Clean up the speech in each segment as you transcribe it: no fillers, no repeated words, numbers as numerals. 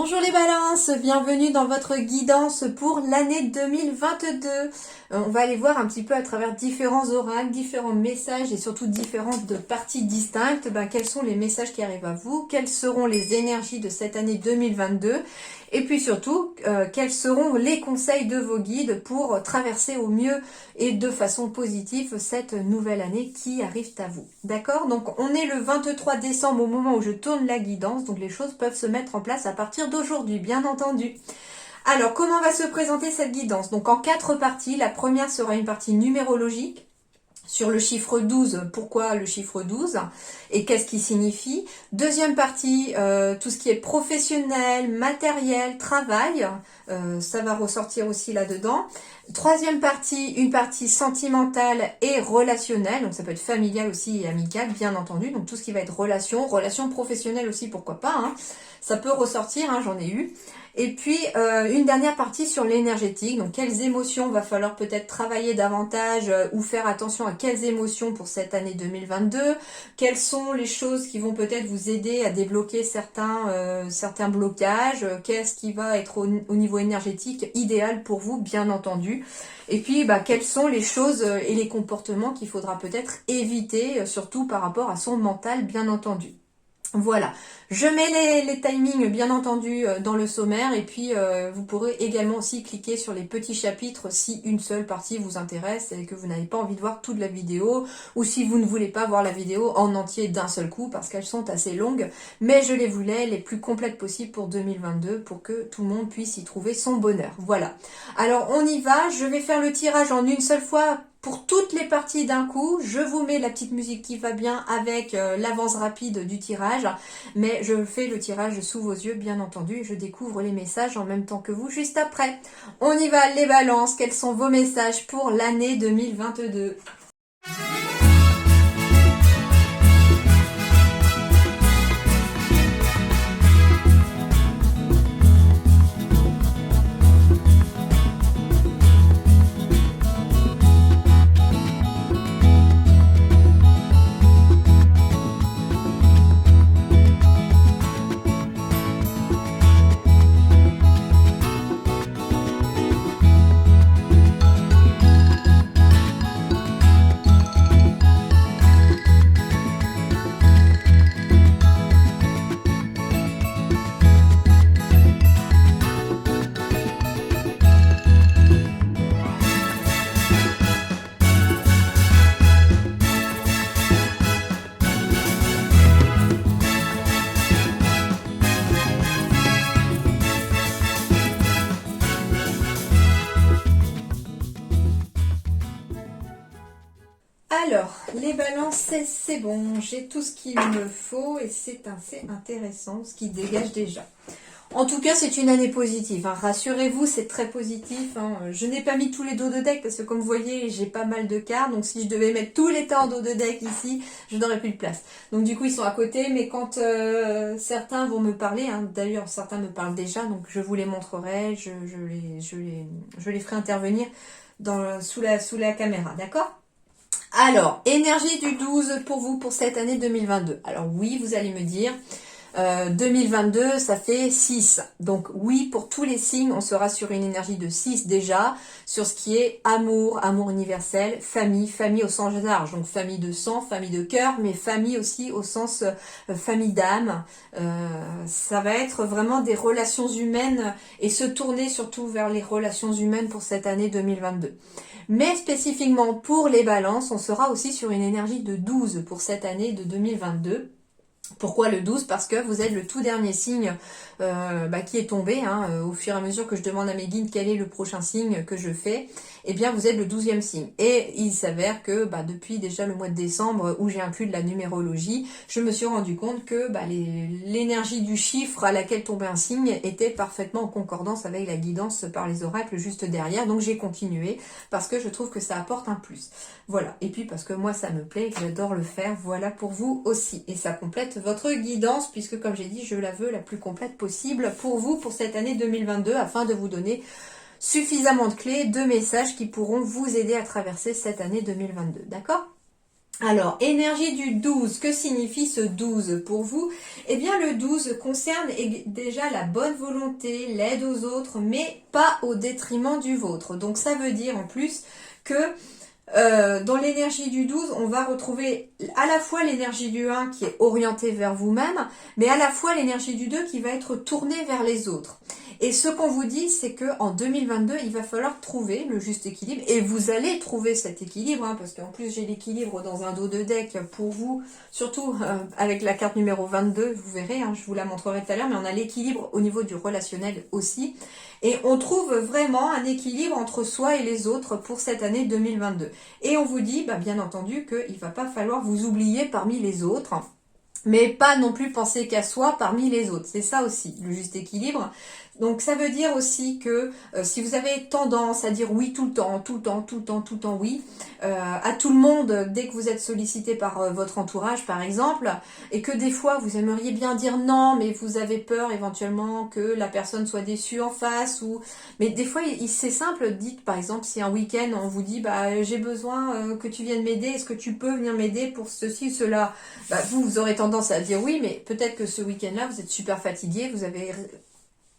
Bonjour les balances, bienvenue dans votre guidance pour l'année 2022. On va aller voir un petit peu à travers différents oracles, différents messages et surtout différentes parties distinctes, quels sont les messages qui arrivent à vous, quelles seront les énergies de cette année 2022 et puis surtout, quels seront les conseils de vos guides pour traverser au mieux et de façon positive cette nouvelle année qui arrive à vous. D'accord? Donc on est le 23 décembre au moment où je tourne la guidance, donc les choses peuvent se mettre en place à partir d'aujourd'hui, bien entendu. Alors, comment va se présenter cette guidance? Donc en 4 parties, la première sera une partie numérologique, sur le chiffre 12, pourquoi le chiffre 12 et qu'est-ce qui signifie. Deuxième partie, tout ce qui est professionnel, matériel, travail, ça va ressortir aussi là-dedans. Troisième partie, une partie sentimentale et relationnelle, donc ça peut être familial aussi et amical, bien entendu, donc tout ce qui va être relation professionnelle aussi, pourquoi pas, hein. Ça peut ressortir, hein, j'en ai eu. Et puis, une dernière partie sur l'énergétique. Donc, quelles émotions va falloir peut-être travailler davantage ou faire attention à quelles émotions pour cette année 2022. Quelles sont les choses qui vont peut-être vous aider à débloquer certains blocages. Qu'est-ce qui va être au niveau énergétique idéal pour vous, bien entendu. Et puis, quelles sont les choses et les comportements qu'il faudra peut-être éviter, surtout par rapport à son mental, bien entendu. Voilà, je mets les timings bien entendu dans le sommaire et puis vous pourrez également aussi cliquer sur les petits chapitres si une seule partie vous intéresse et que vous n'avez pas envie de voir toute la vidéo ou si vous ne voulez pas voir la vidéo en entier d'un seul coup parce qu'elles sont assez longues, mais je les voulais les plus complètes possibles pour 2022 pour que tout le monde puisse y trouver son bonheur. Voilà, alors on y va, je vais faire le tirage en une seule fois pour toutes les parties d'un coup. Je vous mets la petite musique qui va bien avec l'avance rapide du tirage. Mais je fais le tirage sous vos yeux, bien entendu. Et je découvre les messages en même temps que vous, juste après. On y va, les balances. Quels sont vos messages pour l'année 2022 ? Alors, les balances, c'est bon, j'ai tout ce qu'il me faut et c'est assez intéressant ce qui dégage déjà. En tout cas, c'est une année positive, hein. Rassurez-vous, c'est très positif, hein. Je n'ai pas mis tous les dos de deck parce que comme vous voyez, j'ai pas mal de cartes. Donc si je devais mettre tous les temps dos de deck ici, je n'aurais plus de place. Donc du coup, ils sont à côté, mais quand certains vont me parler, hein, d'ailleurs certains me parlent déjà, donc je vous les montrerai, je les ferai intervenir sous la caméra, d'accord ? Alors, énergie du 12 pour vous pour cette année 2022. Alors oui, vous allez me dire, 2022, ça fait 6. Donc oui, pour tous les signes, on sera sur une énergie de 6 déjà, sur ce qui est amour, amour universel, famille, famille au sens large. Donc famille de sang, famille de cœur, mais famille aussi au sens famille d'âme. Ça va être vraiment des relations humaines et se tourner surtout vers les relations humaines pour cette année 2022. Mais spécifiquement pour les balances, on sera aussi sur une énergie de 12 pour cette année de 2022. Pourquoi le 12? Parce que vous êtes le tout dernier signe qui est tombé, hein, au fur et à mesure que je demande à mes guides quel est le prochain signe que je fais, eh bien vous êtes le 12e signe. Et il s'avère que depuis déjà le mois de décembre où j'ai inclus de la numérologie, je me suis rendu compte que l'énergie du chiffre à laquelle tombait un signe était parfaitement en concordance avec la guidance par les oracles juste derrière. Donc j'ai continué parce que je trouve que ça apporte un plus. Voilà, et puis parce que moi ça me plaît et que j'adore le faire, voilà pour vous aussi. Et ça complète votre guidance puisque comme j'ai dit, je la veux la plus complète possible pour vous pour cette année 2022 afin de vous donner suffisamment de clés, de messages qui pourront vous aider à traverser cette année 2022, d'accord ? Alors, énergie du 12, que signifie ce 12 pour vous? Eh bien, le 12 concerne déjà la bonne volonté, l'aide aux autres, mais pas au détriment du vôtre. Donc, ça veut dire en plus que dans l'énergie du 12, on va retrouver à la fois l'énergie du 1 qui est orientée vers vous-même, mais à la fois l'énergie du 2 qui va être tournée vers les autres. Et ce qu'on vous dit, c'est que en 2022, il va falloir trouver le juste équilibre. Et vous allez trouver cet équilibre, hein, parce qu'en plus, j'ai l'équilibre dans un dos de deck pour vous, surtout avec la carte numéro 22, vous verrez, hein, je vous la montrerai tout à l'heure, mais on a l'équilibre au niveau du relationnel aussi. Et on trouve vraiment un équilibre entre soi et les autres pour cette année 2022. Et on vous dit, bien entendu, qu'il ne va pas falloir vous oublier parmi les autres, mais pas non plus penser qu'à soi parmi les autres. C'est ça aussi, le juste équilibre. Donc ça veut dire aussi que si vous avez tendance à dire oui tout le temps, tout le temps, tout le temps, tout le temps oui, à tout le monde dès que vous êtes sollicité par votre entourage par exemple, et que des fois vous aimeriez bien dire non, mais vous avez peur éventuellement que la personne soit déçue en face, ou mais des fois c'est simple, dites par exemple si un week-end on vous dit j'ai besoin que tu viennes m'aider, est-ce que tu peux venir m'aider pour ceci, cela, vous aurez tendance à dire oui, mais peut-être que ce week-end-là vous êtes super fatigué, vous avez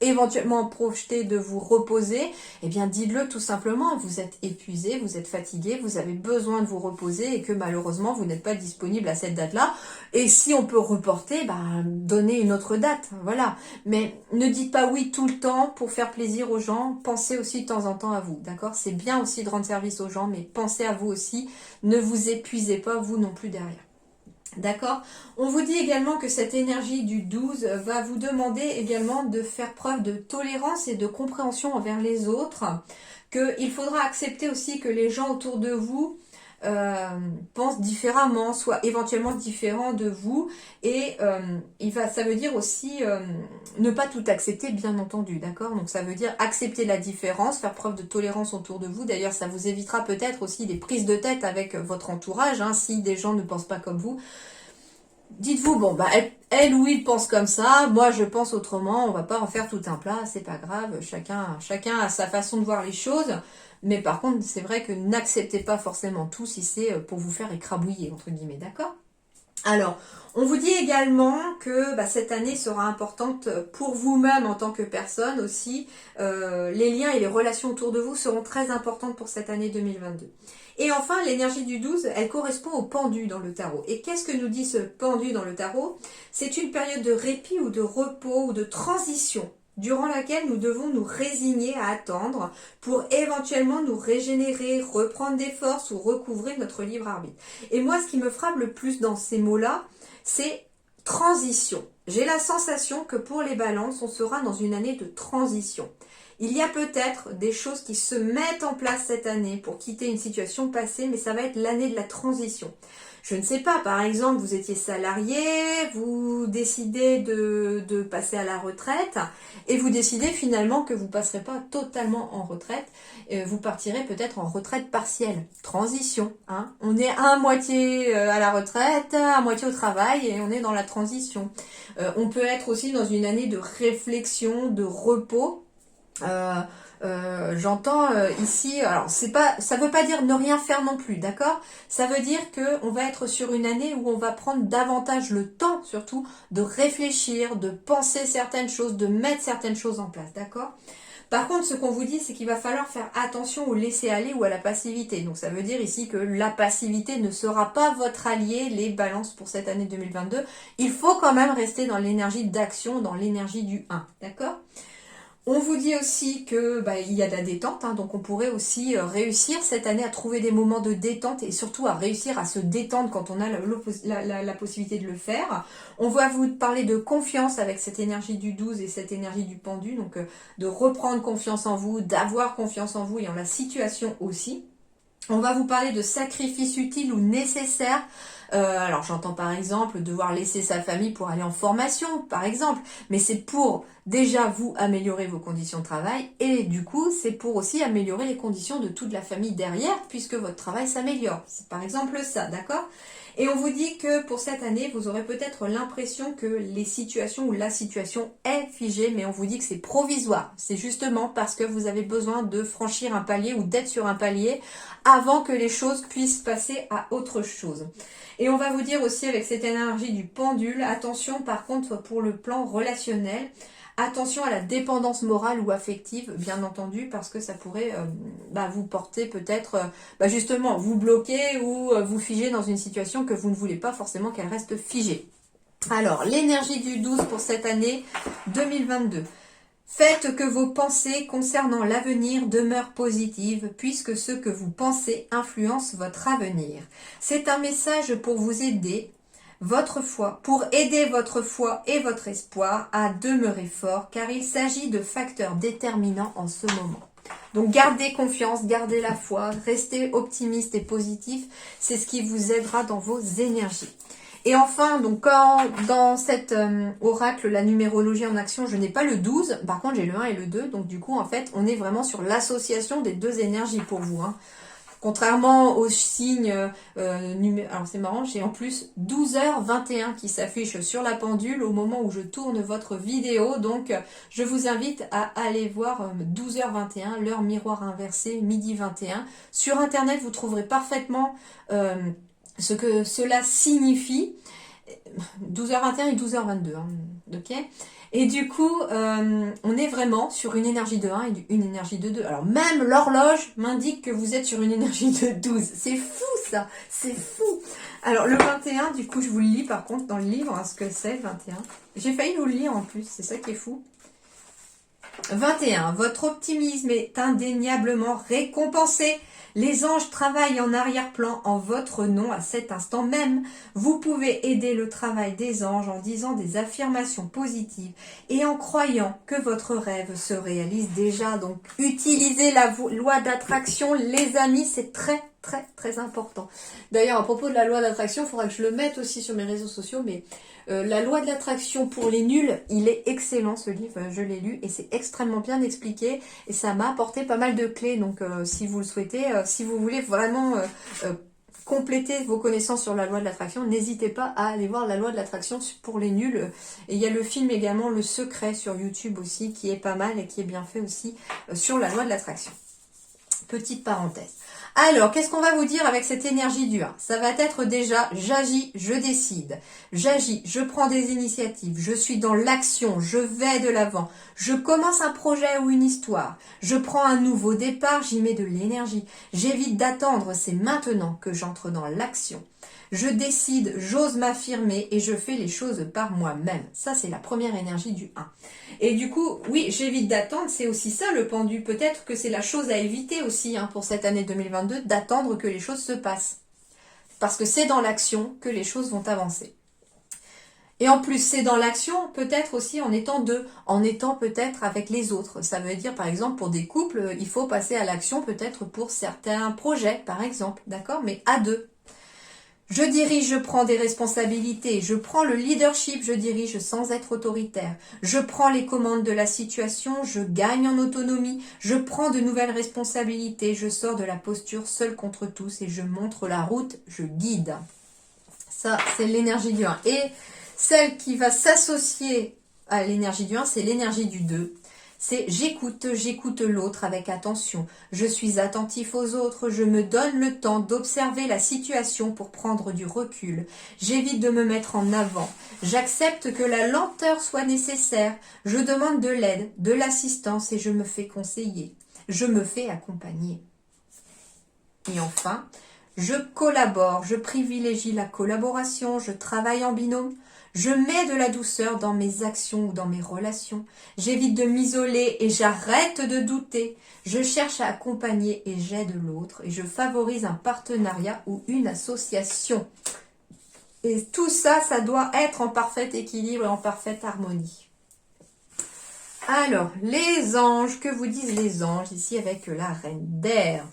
éventuellement projeté de vous reposer, eh bien dites-le tout simplement, vous êtes épuisé, vous êtes fatigué, vous avez besoin de vous reposer et que malheureusement vous n'êtes pas disponible à cette date-là. Et si on peut reporter, donnez une autre date, voilà. Mais ne dites pas oui tout le temps pour faire plaisir aux gens, pensez aussi de temps en temps à vous, d'accord? C'est bien aussi de rendre service aux gens, mais pensez à vous aussi, ne vous épuisez pas vous non plus derrière. D'accord? On vous dit également que cette énergie du 12 va vous demander également de faire preuve de tolérance et de compréhension envers les autres, qu'il faudra accepter aussi que les gens autour de vous pensent différemment, soient éventuellement différents de vous, et ça veut dire aussi ne pas tout accepter, bien entendu, d'accord? Donc ça veut dire accepter la différence, faire preuve de tolérance autour de vous. D'ailleurs, ça vous évitera peut-être aussi des prises de tête avec votre entourage, hein, si des gens ne pensent pas comme vous. Dites-vous, elle ou il pense comme ça, moi je pense autrement, on va pas en faire tout un plat, c'est pas grave, chacun a sa façon de voir les choses, mais par contre, c'est vrai que n'acceptez pas forcément tout si c'est pour vous faire écrabouiller, entre guillemets, d'accord? Alors, on vous dit également que cette année sera importante pour vous-même en tant que personne aussi. Les liens et les relations autour de vous seront très importantes pour cette année 2022. Et enfin, l'énergie du 12, elle correspond au pendu dans le tarot. Et qu'est-ce que nous dit ce pendu dans le tarot? C'est une période de répit ou de repos ou de transition durant laquelle nous devons nous résigner à attendre pour éventuellement nous régénérer, reprendre des forces ou recouvrir notre libre arbitre. Et moi, ce qui me frappe le plus dans ces mots-là, c'est transition. J'ai la sensation que pour les balances, on sera dans une année de transition. Il y a peut-être des choses qui se mettent en place cette année pour quitter une situation passée, mais ça va être l'année de la transition. Je ne sais pas, par exemple, vous étiez salarié, vous décidez de passer à la retraite et vous décidez finalement que vous ne passerez pas totalement en retraite, vous partirez peut-être en retraite partielle. Transition, hein. On est à moitié à la retraite, à moitié au travail et on est dans la transition. On peut être aussi dans une année de réflexion, de repos. J'entends ici, alors ça veut pas dire ne rien faire non plus, d'accord? Ça veut dire que on va être sur une année où on va prendre davantage le temps, surtout, de réfléchir, de penser certaines choses, de mettre certaines choses en place, d'accord? Par contre, ce qu'on vous dit, c'est qu'il va falloir faire attention au laisser-aller ou à la passivité. Donc ça veut dire ici que la passivité ne sera pas votre allié, les balances pour cette année 2022. Il faut quand même rester dans l'énergie d'action, dans l'énergie du 1, d'accord? On vous dit aussi que il y a de la détente, hein, donc on pourrait aussi réussir cette année à trouver des moments de détente et surtout à réussir à se détendre quand on a la possibilité de le faire. On va vous parler de confiance avec cette énergie du 12 et cette énergie du pendu, donc de reprendre confiance en vous, d'avoir confiance en vous et en la situation aussi. On va vous parler de sacrifices utiles ou nécessaires Alors j'entends par exemple devoir laisser sa famille pour aller en formation, par exemple. Mais c'est pour déjà vous améliorer vos conditions de travail et du coup c'est pour aussi améliorer les conditions de toute la famille derrière puisque votre travail s'améliore. C'est par exemple ça, d'accord ? Et on vous dit que pour cette année, vous aurez peut-être l'impression que les situations ou la situation est figée, mais on vous dit que c'est provisoire. C'est justement parce que vous avez besoin de franchir un palier ou d'être sur un palier avant que les choses puissent passer à autre chose. Et on va vous dire aussi avec cette énergie du pendule, attention par contre pour le plan relationnel, attention à la dépendance morale ou affective, bien entendu, parce que ça pourrait vous porter peut-être, justement, vous bloquer ou vous figer dans une situation que vous ne voulez pas forcément qu'elle reste figée. Alors, l'énergie du 12 pour cette année 2022. Faites que vos pensées concernant l'avenir demeurent positives, puisque ce que vous pensez influence votre avenir. C'est un message pour vous aider pour aider votre foi et votre espoir à demeurer fort, car il s'agit de facteurs déterminants en ce moment. Donc gardez confiance, gardez la foi, restez optimiste et positif, c'est ce qui vous aidera dans vos énergies. Et enfin, donc quand dans cet oracle, la numérologie en action, je n'ai pas le 12, par contre j'ai le 1 et le 2, donc du coup en fait on est vraiment sur l'association des deux énergies pour vous, hein. Contrairement au signe alors c'est marrant, j'ai en plus 12h21 qui s'affiche sur la pendule au moment où je tourne votre vidéo. Donc je vous invite à aller voir 12h21, l'heure miroir inversée, midi 21. Sur internet, vous trouverez parfaitement ce que cela signifie. 12h21 et 12h22, hein, ok. Et du coup, on est vraiment sur une énergie de 1 et une énergie de 2. Alors même l'horloge m'indique que vous êtes sur une énergie de 12. C'est fou ça, c'est fou. Alors le 21, du coup je vous le lis par contre dans le livre, hein, ce que c'est le 21. J'ai failli vous le lire en plus, c'est ça qui est fou. 21. Votre optimisme est indéniablement récompensé. Les anges travaillent en arrière-plan en votre nom à cet instant même. Vous pouvez aider le travail des anges en disant des affirmations positives et en croyant que votre rêve se réalise déjà. Donc, utilisez la loi d'attraction, les amis, c'est très très important. D'ailleurs, à propos de la loi d'attraction, il faudra que je le mette aussi sur mes réseaux sociaux, mais la loi de l'attraction pour les nuls, il est excellent ce livre, je l'ai lu et c'est extrêmement bien expliqué et ça m'a apporté pas mal de clés. Donc si vous le souhaitez, si vous voulez vraiment compléter vos connaissances sur la loi de l'attraction, n'hésitez pas à aller voir la loi de l'attraction pour les nuls. Et il y a le film également Le Secret sur YouTube aussi qui est pas mal et qui est bien fait aussi sur la loi de l'attraction. Petite parenthèse. Alors, qu'est-ce qu'on va vous dire avec cette énergie du 1? Ça va être déjà, j'agis, je décide. J'agis, je prends des initiatives, je suis dans l'action, je vais de l'avant. Je commence un projet ou une histoire. Je prends un nouveau départ, j'y mets de l'énergie. J'évite d'attendre, c'est maintenant que j'entre dans l'action. Je décide, j'ose m'affirmer et je fais les choses par moi-même. Ça, c'est la première énergie du 1. Et du coup, oui, j'évite d'attendre, c'est aussi ça le pendu. Peut-être que c'est la chose à éviter aussi pour cette année 2022, d'attendre que les choses se passent. Parce que c'est dans l'action que les choses vont avancer. Et en plus, c'est dans l'action, peut-être aussi en étant deux, en étant peut-être avec les autres. Ça veut dire, par exemple, pour des couples, il faut passer à l'action peut-être pour certains projets, par exemple, d'accord? Mais à deux. Je dirige, je prends des responsabilités, je prends le leadership, je dirige sans être autoritaire. Je prends les commandes de la situation, je gagne en autonomie, je prends de nouvelles responsabilités, je sors de la posture seul contre tous et je montre la route, je guide. Ça, c'est l'énergie du 1. Et celle qui va s'associer à l'énergie du 1, c'est l'énergie du 2. C'est j'écoute l'autre avec attention. Je suis attentif aux autres, je me donne le temps d'observer la situation pour prendre du recul. J'évite de me mettre en avant. J'accepte que la lenteur soit nécessaire. Je demande de l'aide, de l'assistance et je me fais conseiller. Je me fais accompagner. Et enfin, je collabore, je privilégie la collaboration, je travaille en binôme. Je mets de la douceur dans mes actions ou dans mes relations. J'évite de m'isoler et j'arrête de douter. Je cherche à accompagner et j'aide l'autre. Et je favorise un partenariat ou une association. Et tout ça, ça doit être en parfait équilibre et en parfaite harmonie. Alors, les anges, que vous disent les anges ici avec la reine d'air?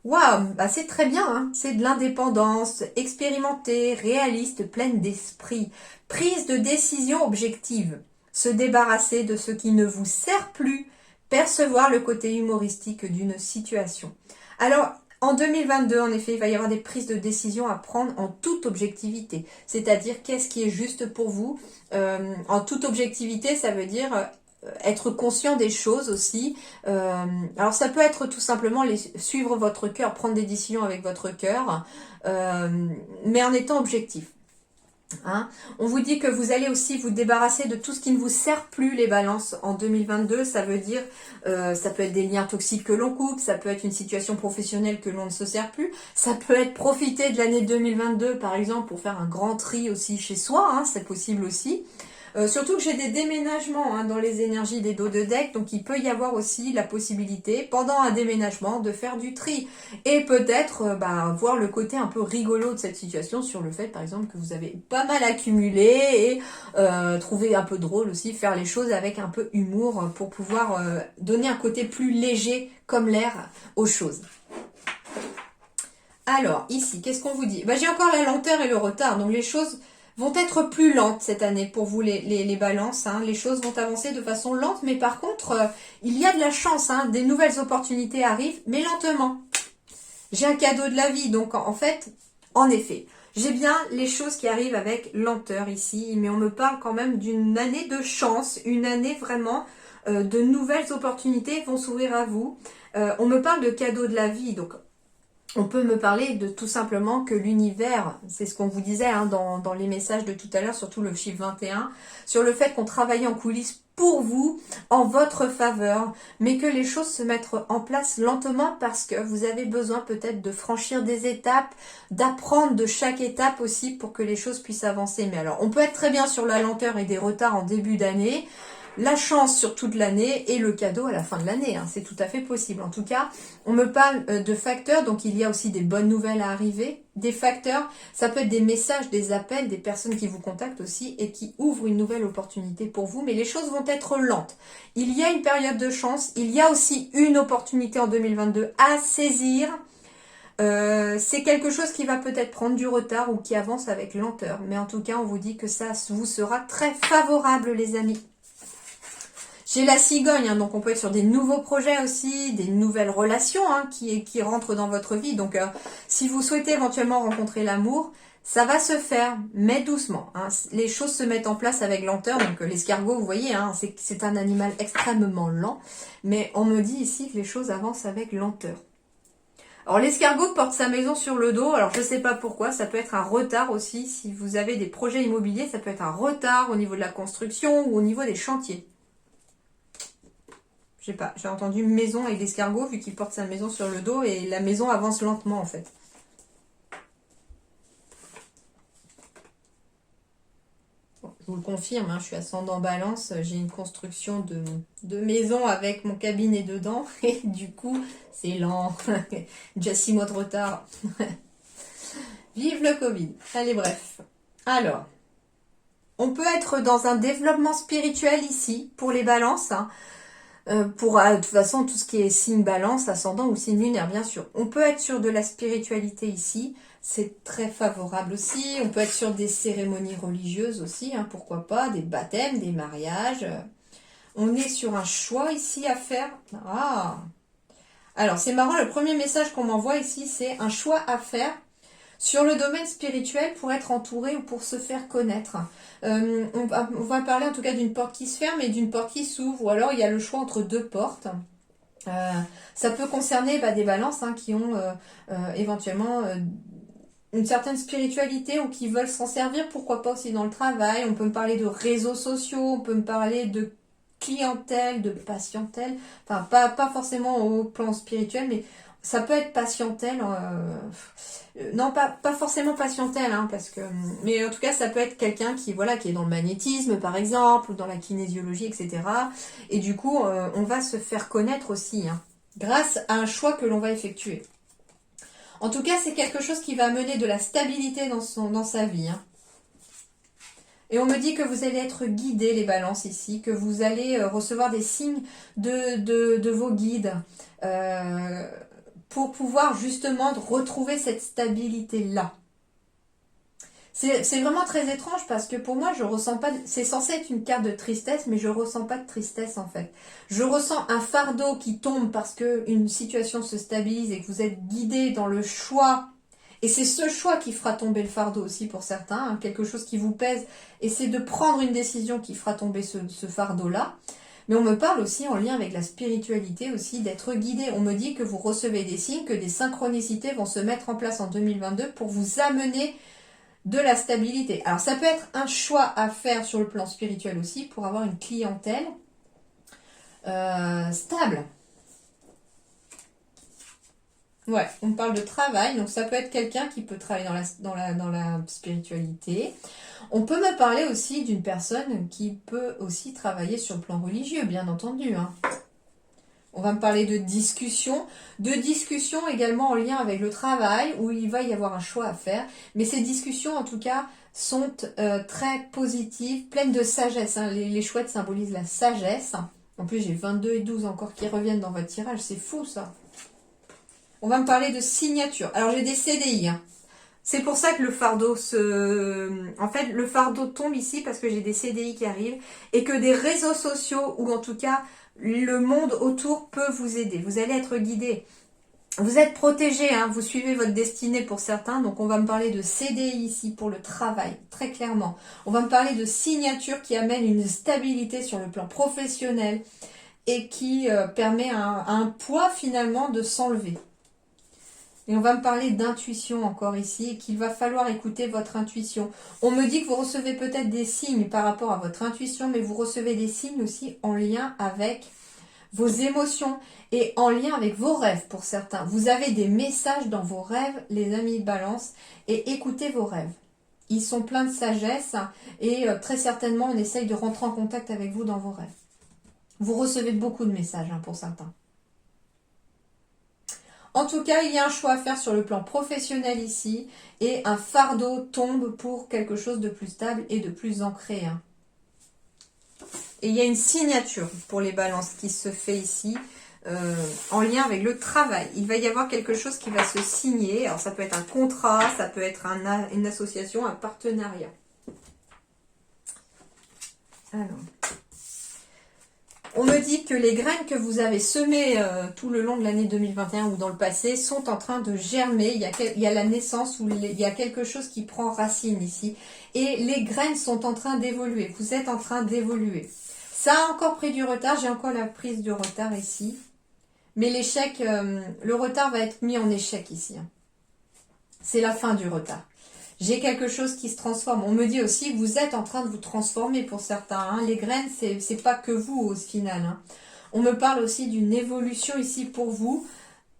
Waouh, bah c'est très bien, hein. C'est de l'indépendance, expérimentée, réaliste, pleine d'esprit. Prise de décision objective. Se débarrasser de ce qui ne vous sert plus. Percevoir le côté humoristique d'une situation. Alors, en 2022, en effet, il va y avoir des prises de décision à prendre en toute objectivité. C'est-à-dire, qu'est-ce qui est juste pour vous? En toute objectivité, ça veut dire être conscient des choses aussi. Alors ça peut être tout simplement suivre votre cœur, prendre des décisions avec votre cœur, mais en étant objectif. Hein. On vous dit que vous allez aussi vous débarrasser de tout ce qui ne vous sert plus, les balances, en 2022. Ça veut dire, ça peut être des liens toxiques que l'on coupe, ça peut être une situation professionnelle que l'on ne se sert plus, ça peut être profiter de l'année 2022, par exemple, pour faire un grand tri aussi chez soi, hein, c'est possible aussi. Surtout que j'ai des déménagements hein, dans les énergies des dos de deck, donc il peut y avoir aussi la possibilité, pendant un déménagement, de faire du tri. Et peut-être voir le côté un peu rigolo de cette situation sur le fait, par exemple, que vous avez pas mal accumulé et trouver un peu drôle aussi, faire les choses avec un peu humour pour pouvoir donner un côté plus léger comme l'air aux choses. Alors, ici, qu'est-ce qu'on vous dit? J'ai encore la lenteur et le retard, donc les choses vont être plus lentes cette année pour vous les balances. Hein. Les choses vont avancer de façon lente, mais par contre, il y a de la chance. Hein. Des nouvelles opportunités arrivent, mais lentement. J'ai un cadeau de la vie, donc en fait, en effet, j'ai bien les choses qui arrivent avec lenteur ici, mais on me parle quand même d'une année de chance, une année vraiment de nouvelles opportunités vont s'ouvrir à vous. On me parle de cadeau de la vie, donc on peut me parler de tout simplement que l'univers, c'est ce qu'on vous disait hein, dans les messages de tout à l'heure, surtout le chiffre 21, sur le fait qu'on travaille en coulisses pour vous, en votre faveur, mais que les choses se mettent en place lentement parce que vous avez besoin peut-être de franchir des étapes, d'apprendre de chaque étape aussi pour que les choses puissent avancer. Mais alors, on peut être très bien sur la lenteur et des retards en début d'année, la chance sur toute l'année et le cadeau à la fin de l'année. Hein. C'est tout à fait possible. En tout cas, on me parle de facteurs, donc il y a aussi des bonnes nouvelles à arriver. Des facteurs, ça peut être des messages, des appels, des personnes qui vous contactent aussi et qui ouvrent une nouvelle opportunité pour vous. Mais les choses vont être lentes. Il y a une période de chance. Il y a aussi une opportunité en 2022 à saisir. C'est quelque chose qui va peut-être prendre du retard ou qui avance avec lenteur. Mais en tout cas, on vous dit que ça vous sera très favorable, les amis. J'ai la cigogne, hein, donc on peut être sur des nouveaux projets aussi, des nouvelles relations hein, qui rentrent dans votre vie. Donc si vous souhaitez éventuellement rencontrer l'amour, ça va se faire, mais doucement. Hein. Les choses se mettent en place avec lenteur. Donc l'escargot, vous voyez, hein, c'est un animal extrêmement lent. Mais on me dit ici que les choses avancent avec lenteur. Alors l'escargot porte sa maison sur le dos, alors je ne sais pas pourquoi, ça peut être un retard aussi, si vous avez des projets immobiliers, ça peut être un retard au niveau de la construction ou au niveau des chantiers. Je sais pas, j'ai entendu maison avec l'escargot vu qu'il porte sa maison sur le dos et la maison avance lentement en fait. Bon, je vous le confirme, hein, je suis ascendant balance, j'ai une construction de maison avec mon cabinet dedans et du coup c'est lent, déjà 6 mois de retard. Vive le Covid. Allez bref. Alors, on peut être dans un développement spirituel ici pour les balances, hein. Pour de toute façon tout ce qui est signe balance, ascendant ou signe lunaire bien sûr. On peut être sur de la spiritualité ici, c'est très favorable aussi. On peut être sur des cérémonies religieuses aussi, hein, pourquoi pas, des baptêmes, des mariages. On est sur un choix ici à faire. Ah. Alors c'est marrant, le premier message qu'on m'envoie ici c'est un choix à faire sur le domaine spirituel pour être entouré ou pour se faire connaître. On va parler en tout cas d'une porte qui se ferme et d'une porte qui s'ouvre. Ou alors il y a le choix entre deux portes. Ça peut concerner des balances hein, qui ont éventuellement une certaine spiritualité ou qui veulent s'en servir. Pourquoi pas aussi dans le travail. On peut me parler de réseaux sociaux. On peut me parler de clientèle, de patientèle. Enfin, pas forcément au plan spirituel, mais ça peut être patientèle. Non, pas forcément patientèle, hein, parce que. Mais en tout cas, ça peut être quelqu'un qui est dans le magnétisme, par exemple, ou dans la kinésiologie, etc. Et du coup, on va se faire connaître aussi, hein, grâce à un choix que l'on va effectuer. En tout cas, c'est quelque chose qui va amener de la stabilité dans sa vie. Hein. Et on me dit que vous allez être guidés, les balances ici, que vous allez recevoir des signes de vos guides. pour pouvoir justement retrouver cette stabilité-là. C'est vraiment très étrange parce que pour moi, je ressens pas... C'est censé être une carte de tristesse, mais je ressens pas de tristesse en fait. Je ressens un fardeau qui tombe parce que une situation se stabilise et que vous êtes guidé dans le choix. Et c'est ce choix qui fera tomber le fardeau aussi pour certains, hein, quelque chose qui vous pèse. Et c'est de prendre une décision qui fera tomber ce fardeau-là. Mais on me parle aussi en lien avec la spiritualité aussi, d'être guidé. On me dit que vous recevez des signes, que des synchronicités vont se mettre en place en 2022 pour vous amener de la stabilité. Alors ça peut être un choix à faire sur le plan spirituel aussi pour avoir une clientèle stable. Ouais, on parle de travail, donc ça peut être quelqu'un qui peut travailler dans la spiritualité. On peut me parler aussi d'une personne qui peut aussi travailler sur le plan religieux, bien entendu, hein. On va me parler de discussion également en lien avec le travail, où il va y avoir un choix à faire. Mais ces discussions, en tout cas, sont très positives, pleines de sagesse, hein. Les chouettes symbolisent la sagesse. En plus, j'ai 22 et 12 encore qui reviennent dans votre tirage. C'est fou, ça. On va me parler de signature. Alors, j'ai des CDI, hein. C'est pour ça que le fardeau En fait, le fardeau tombe ici parce que j'ai des CDI qui arrivent et que des réseaux sociaux, ou en tout cas le monde autour, peut vous aider. Vous allez être guidé. Vous êtes protégé, hein, vous suivez votre destinée pour certains. Donc on va me parler de CDI ici pour le travail, très clairement. On va me parler de signature qui amène une stabilité sur le plan professionnel et qui permet à un poids finalement de s'enlever. Et on va me parler d'intuition encore ici, et qu'il va falloir écouter votre intuition. On me dit que vous recevez peut-être des signes par rapport à votre intuition, mais vous recevez des signes aussi en lien avec vos émotions et en lien avec vos rêves pour certains. Vous avez des messages dans vos rêves, les amis Balance, et écoutez vos rêves. Ils sont pleins de sagesse et très certainement on essaye de rentrer en contact avec vous dans vos rêves. Vous recevez beaucoup de messages, hein, pour certains. En tout cas, il y a un choix à faire sur le plan professionnel ici et un fardeau tombe pour quelque chose de plus stable et de plus ancré, hein. Et il y a une signature pour les balances qui se fait ici en lien avec le travail. Il va y avoir quelque chose qui va se signer. Alors ça peut être un contrat, ça peut être une association, un partenariat. Alors... On me dit que les graines que vous avez semées tout le long de l'année 2021 ou dans le passé sont en train de germer. Il y a la naissance où il y a quelque chose qui prend racine ici. Et les graines sont en train d'évoluer. Vous êtes en train d'évoluer. Ça a encore pris du retard. J'ai encore la prise de retard ici. Mais l'échec, le retard va être mis en échec ici, hein. C'est la fin du retard. J'ai quelque chose qui se transforme. On me dit aussi que vous êtes en train de vous transformer pour certains, hein. Les graines, c'est pas que vous au final, hein. On me parle aussi d'une évolution ici pour vous.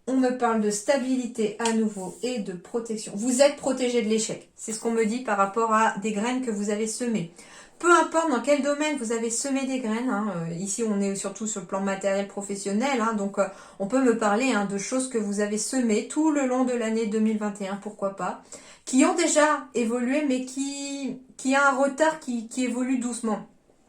On me parle de stabilité à nouveau et de protection. Vous êtes protégé de l'échec. C'est ce qu'on me dit par rapport à des graines que vous avez semées. Peu importe dans quel domaine vous avez semé des graines, hein. Ici on est surtout sur le plan matériel professionnel, hein. Donc on peut me parler, hein, de choses que vous avez semées tout le long de l'année 2021, pourquoi pas, qui ont déjà évolué mais qui a un retard qui évolue doucement.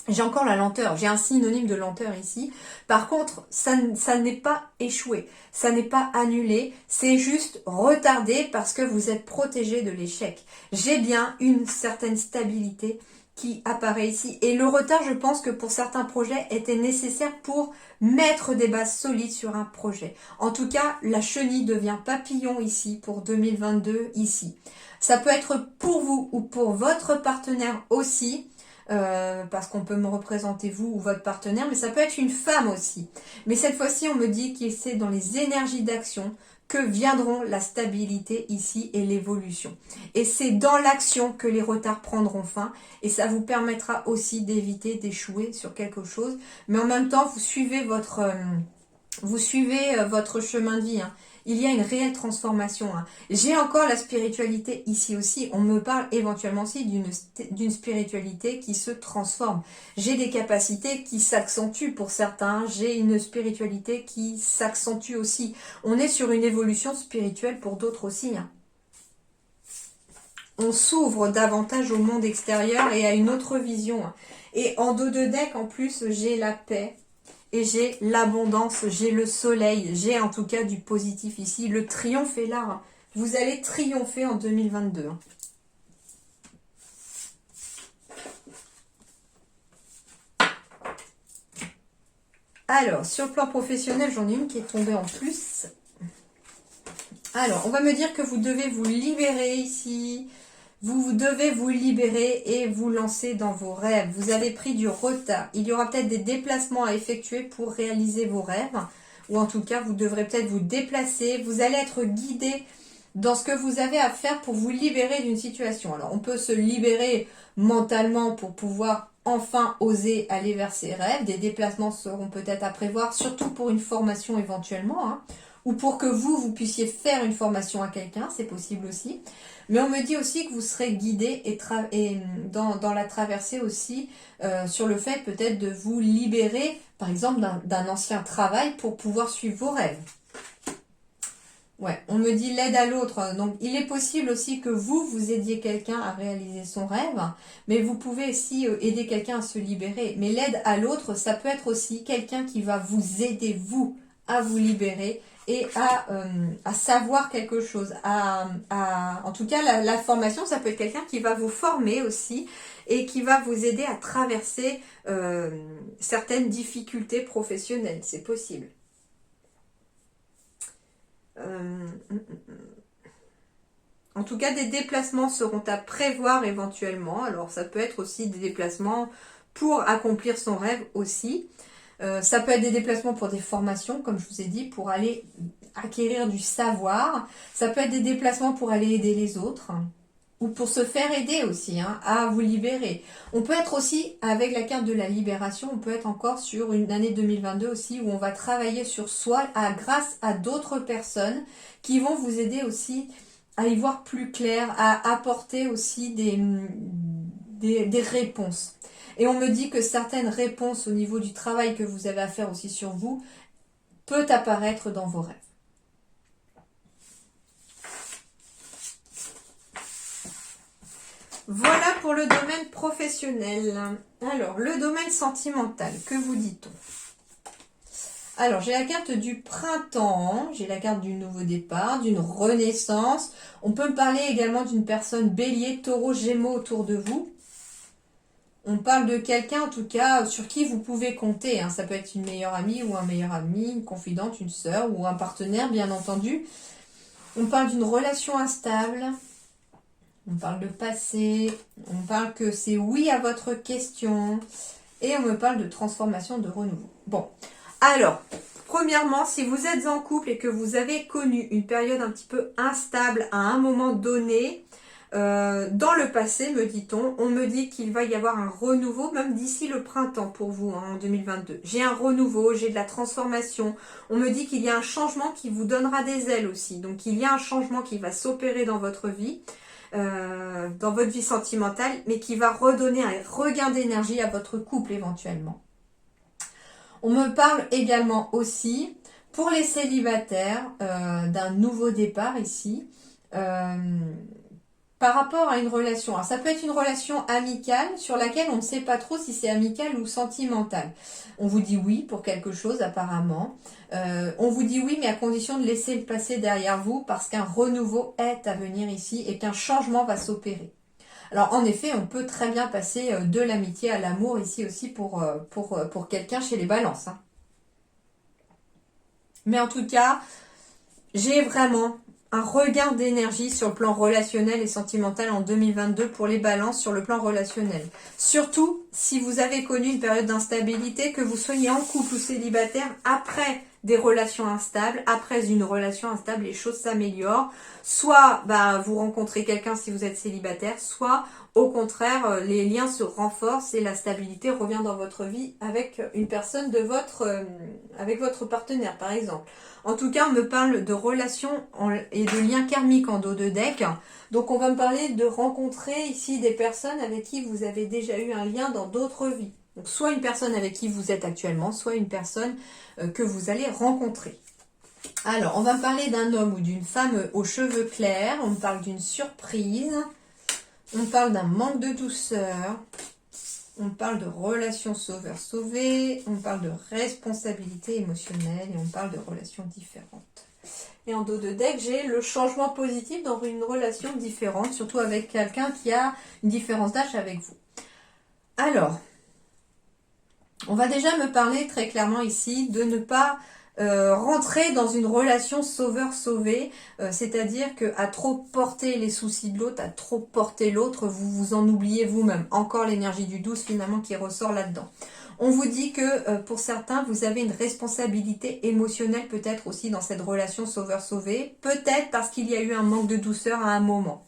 J'ai encore la lenteur, j'ai un synonyme de lenteur ici. Par contre, ça n'est pas échoué, ça n'est pas annulé, c'est juste retardé parce que vous êtes protégé de l'échec. J'ai bien une certaine stabilité qui apparaît ici. Et le retard, je pense que pour certains projets, était nécessaire pour mettre des bases solides sur un projet. En tout cas, la chenille devient papillon ici pour 2022 ici. Ça peut être pour vous ou pour votre partenaire aussi. Parce qu'on peut me représenter vous ou votre partenaire, mais ça peut être une femme aussi. Mais cette fois-ci, on me dit que c'est dans les énergies d'action que viendront la stabilité ici et l'évolution. Et c'est dans l'action que les retards prendront fin et ça vous permettra aussi d'éviter d'échouer sur quelque chose. Mais en même temps, vous suivez votre chemin de vie, hein. Il y a une réelle transformation, hein. J'ai encore la spiritualité ici aussi. On me parle éventuellement aussi d'une spiritualité qui se transforme. J'ai des capacités qui s'accentuent pour certains. J'ai une spiritualité qui s'accentue aussi. On est sur une évolution spirituelle pour d'autres aussi, hein. On s'ouvre davantage au monde extérieur et à une autre vision, hein. Et en dos de deck, en plus, j'ai la paix. et j'ai l'abondance, j'ai le soleil, j'ai en tout cas du positif ici. Le triomphe est là. Hein. Vous allez triompher en 2022. Hein. Alors, sur le plan professionnel, j'en ai une qui est tombée en plus. Alors, on va me dire que vous devez vous libérer ici. Vous devez vous libérer et vous lancer dans vos rêves. Vous avez pris du retard. Il y aura peut-être des déplacements à effectuer pour réaliser vos rêves. Ou en tout cas, vous devrez peut-être vous déplacer. Vous allez être guidé dans ce que vous avez à faire pour vous libérer d'une situation. Alors, on peut se libérer mentalement pour pouvoir enfin oser aller vers ses rêves. Des déplacements seront peut-être à prévoir, surtout pour une formation éventuellement. Hein, ou pour que vous puissiez faire une formation à quelqu'un, c'est possible aussi. Mais on me dit aussi que vous serez guidé et dans la traversée aussi sur le fait peut-être de vous libérer, par exemple, d'un ancien travail pour pouvoir suivre vos rêves. Ouais, on me dit l'aide à l'autre. Donc, il est possible aussi que vous aidiez quelqu'un à réaliser son rêve, mais vous pouvez aussi aider quelqu'un à se libérer. Mais l'aide à l'autre, ça peut être aussi quelqu'un qui va vous aider, vous, à vous libérer et à savoir quelque chose. En tout cas, la formation, ça peut être quelqu'un qui va vous former aussi et qui va vous aider à traverser certaines difficultés professionnelles. C'est possible. En tout cas, des déplacements seront à prévoir éventuellement. Alors, ça peut être aussi des déplacements pour accomplir son rêve aussi. Ça peut être des déplacements pour des formations, comme je vous ai dit, pour aller acquérir du savoir. Ça peut être des déplacements pour aller aider les autres. Ou pour se faire aider aussi, hein, à vous libérer. On peut être aussi, avec la carte de la libération, on peut être encore sur une année 2022 aussi, où on va travailler sur soi grâce à d'autres personnes qui vont vous aider aussi à y voir plus clair, à apporter aussi des réponses. Et on me dit que certaines réponses au niveau du travail que vous avez à faire aussi sur vous peut apparaître dans vos rêves. Voilà pour le domaine professionnel. Alors, le domaine sentimental, que vous dit-on? Alors, j'ai la carte du printemps, j'ai la carte du nouveau départ, d'une renaissance. On peut me parler également d'une personne bélier, taureau, gémeaux autour de vous. On parle de quelqu'un, en tout cas, sur qui vous pouvez compter. Hein. Ça peut être une meilleure amie ou un meilleur ami, une confidente, une sœur ou un partenaire, bien entendu. On parle d'une relation instable. On parle de passé, on parle que c'est oui à votre question et on me parle de transformation, de renouveau. Bon, alors, premièrement, si vous êtes en couple et que vous avez connu une période un petit peu instable à un moment donné, dans le passé, me dit-on, on me dit qu'il va y avoir un renouveau, même d'ici le printemps pour vous, hein, en 2022. J'ai un renouveau, j'ai de la transformation. On me dit qu'il y a un changement qui vous donnera des ailes aussi. Donc, il y a un changement qui va s'opérer dans votre vie. Dans votre vie sentimentale, mais qui va redonner un regain d'énergie à votre couple éventuellement. On me parle également aussi, pour les célibataires, d'un nouveau départ ici, par rapport à une relation. Alors, ça peut être une relation amicale sur laquelle on ne sait pas trop si c'est amical ou sentimental. On vous dit oui pour quelque chose apparemment. On vous dit oui mais à condition de laisser le passé derrière vous parce qu'un renouveau est à venir ici et qu'un changement va s'opérer. Alors en effet, on peut très bien passer de l'amitié à l'amour ici aussi pour quelqu'un chez les balances. Hein. Mais en tout cas, j'ai vraiment un regain d'énergie sur le plan relationnel et sentimental en 2022 pour les balances sur le plan relationnel. Surtout si vous avez connu une période d'instabilité, que vous soyez en couple ou célibataire, après des relations instables, après une relation instable, les choses s'améliorent. Soit vous rencontrez quelqu'un si vous êtes célibataire, soit au contraire, les liens se renforcent et la stabilité revient dans votre vie avec une personne de avec votre partenaire par exemple. En tout cas, on me parle de relations et de liens karmiques en dos de deck. Donc, on va me parler de rencontrer ici des personnes avec qui vous avez déjà eu un lien dans d'autres vies. Donc, soit une personne avec qui vous êtes actuellement, soit une personne que vous allez rencontrer. Alors, on va me parler d'un homme ou d'une femme aux cheveux clairs. On me parle d'une surprise. On parle d'un manque de douceur. On parle de relations sauveur-sauvé, on parle de responsabilité émotionnelle et on parle de relations différentes. Et en dos de deck, j'ai le changement positif dans une relation différente, surtout avec quelqu'un qui a une différence d'âge avec vous. Alors, on va déjà me parler très clairement ici de ne pas rentrer dans une relation sauveur-sauvé, c'est-à-dire qu'à trop porter les soucis de l'autre, à trop porter l'autre, vous vous en oubliez vous-même. Encore l'énergie du 12 finalement qui ressort là-dedans. On vous dit que pour certains, vous avez une responsabilité émotionnelle peut-être aussi dans cette relation sauveur-sauvé, peut-être parce qu'il y a eu un manque de douceur à un moment.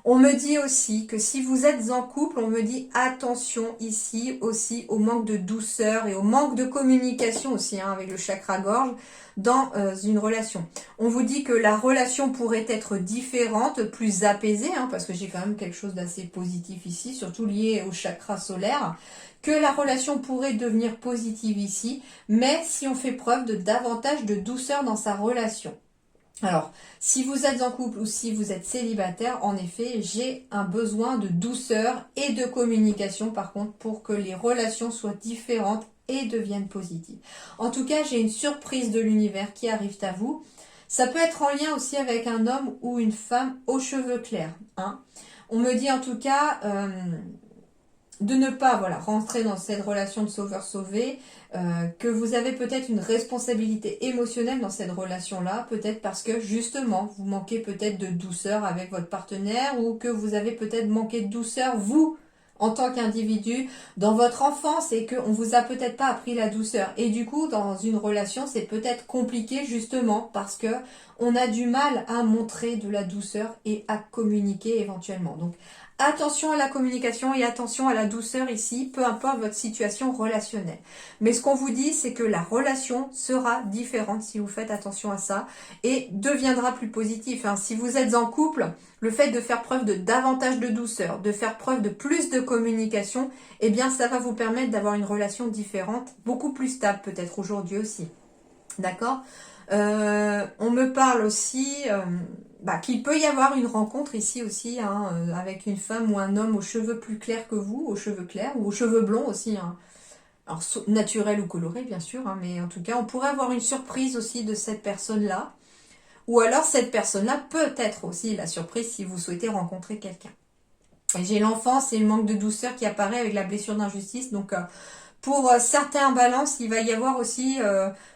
On me dit aussi que si vous êtes en couple, on me dit attention ici aussi au manque de douceur et au manque de communication aussi avec le chakra gorge dans une relation. On vous dit que la relation pourrait être différente, plus apaisée, parce que j'ai quand même quelque chose d'assez positif ici, surtout lié au chakra solaire, que la relation pourrait devenir positive ici, mais si on fait preuve de davantage de douceur dans sa relation. Alors, si vous êtes en couple ou si vous êtes célibataire, en effet, j'ai un besoin de douceur et de communication, par contre, pour que les relations soient différentes et deviennent positives. En tout cas, j'ai une surprise de l'univers qui arrive à vous. Ça peut être en lien aussi avec un homme ou une femme aux cheveux clairs. On me dit en tout cas de ne pas rentrer dans cette relation de sauveur-sauvé, que vous avez peut-être une responsabilité émotionnelle dans cette relation-là, peut-être parce que justement, vous manquez peut-être de douceur avec votre partenaire ou que vous avez peut-être manqué de douceur, vous, en tant qu'individu, dans votre enfance et qu'on vous a peut-être pas appris la douceur. Et du coup, dans une relation, c'est peut-être compliqué justement parce que on a du mal à montrer de la douceur et à communiquer éventuellement. Donc, attention à la communication et attention à la douceur ici, peu importe votre situation relationnelle. Mais ce qu'on vous dit, c'est que la relation sera différente si vous faites attention à ça et deviendra plus positive. Si vous êtes en couple, le fait de faire preuve de davantage de douceur, de faire preuve de plus de communication, eh bien ça va vous permettre d'avoir une relation différente, beaucoup plus stable peut-être aujourd'hui aussi. D'accord ? On me parle aussi qu'il peut y avoir une rencontre ici aussi avec une femme ou un homme aux cheveux plus clairs que vous, aux cheveux clairs ou aux cheveux blonds aussi. Alors naturel ou coloré bien sûr, mais en tout cas on pourrait avoir une surprise aussi de cette personne-là. Ou alors cette personne-là peut être aussi la surprise si vous souhaitez rencontrer quelqu'un. Et j'ai l'enfance et le manque de douceur qui apparaît avec la blessure d'injustice. Donc pour certains balances, il va y avoir aussi,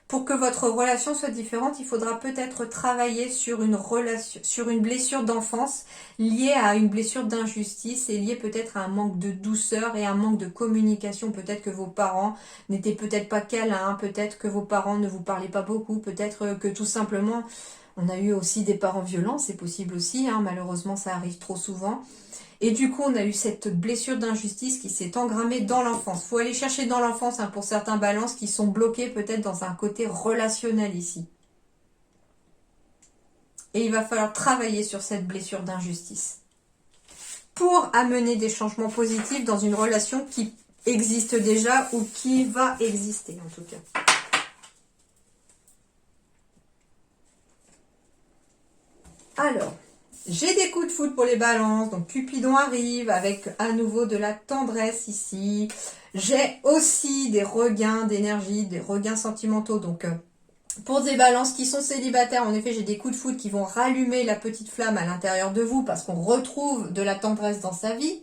pour que votre relation soit différente, il faudra peut-être travailler sur une relation, sur une blessure d'enfance liée à une blessure d'injustice et liée peut-être à un manque de douceur et un manque de communication. Peut-être que vos parents n'étaient peut-être pas câlins, peut-être que vos parents ne vous parlaient pas beaucoup, peut-être que tout simplement, on a eu aussi des parents violents, c'est possible aussi, malheureusement ça arrive trop souvent. Et du coup, on a eu cette blessure d'injustice qui s'est engrammée dans l'enfance. Il faut aller chercher dans l'enfance pour certains balances qui sont bloqués peut-être dans un côté relationnel ici. Et il va falloir travailler sur cette blessure d'injustice pour amener des changements positifs dans une relation qui existe déjà ou qui va exister en tout cas. Alors, j'ai des coups de foudre pour les balances, donc Cupidon arrive avec à nouveau de la tendresse ici. J'ai aussi des regains d'énergie, des regains sentimentaux, donc pour des balances qui sont célibataires, en effet j'ai des coups de foudre qui vont rallumer la petite flamme à l'intérieur de vous parce qu'on retrouve de la tendresse dans sa vie.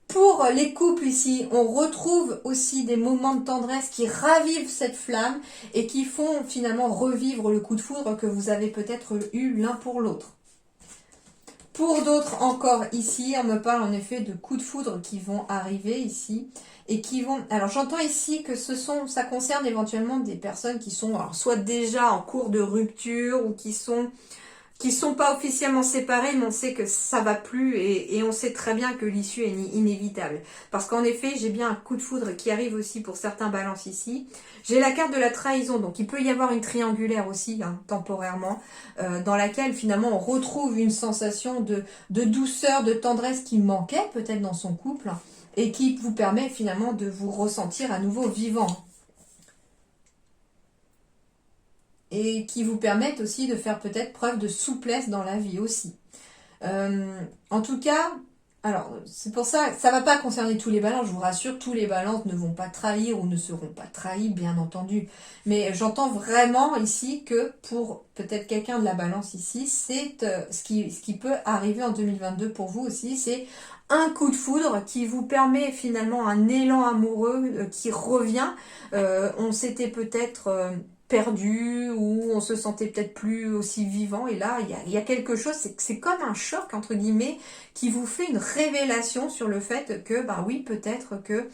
Pour les couples ici, on retrouve aussi des moments de tendresse qui ravivent cette flamme et qui font finalement revivre le coup de foudre que vous avez peut-être eu l'un pour l'autre. Pour d'autres encore ici, on me parle en effet de coups de foudre qui vont arriver ici et qui vont... Alors j'entends ici que ça concerne éventuellement des personnes qui sont soit déjà en cours de rupture ou qui sont pas officiellement séparés, mais on sait que ça va plus et on sait très bien que l'issue est inévitable. Parce qu'en effet, j'ai bien un coup de foudre qui arrive aussi pour certains balances ici. J'ai la carte de la trahison, donc il peut y avoir une triangulaire aussi, temporairement, dans laquelle finalement on retrouve une sensation de douceur, de tendresse qui manquait peut-être dans son couple et qui vous permet finalement de vous ressentir à nouveau vivant. Et qui vous permettent aussi de faire peut-être preuve de souplesse dans la vie aussi. En tout cas, Alors, c'est pour ça, ça va pas concerner tous les balances, je vous rassure, tous les balances ne vont pas trahir ou ne seront pas trahis, bien entendu. Mais j'entends vraiment ici que pour peut-être quelqu'un de la balance ici, c'est ce qui peut arriver en 2022 pour vous aussi, c'est un coup de foudre qui vous permet finalement un élan amoureux qui revient. On s'était peut-être perdu ou on se sentait peut-être plus aussi vivant et là il y a quelque chose, c'est comme un choc entre guillemets qui vous fait une révélation sur le fait que, bah oui, peut-être que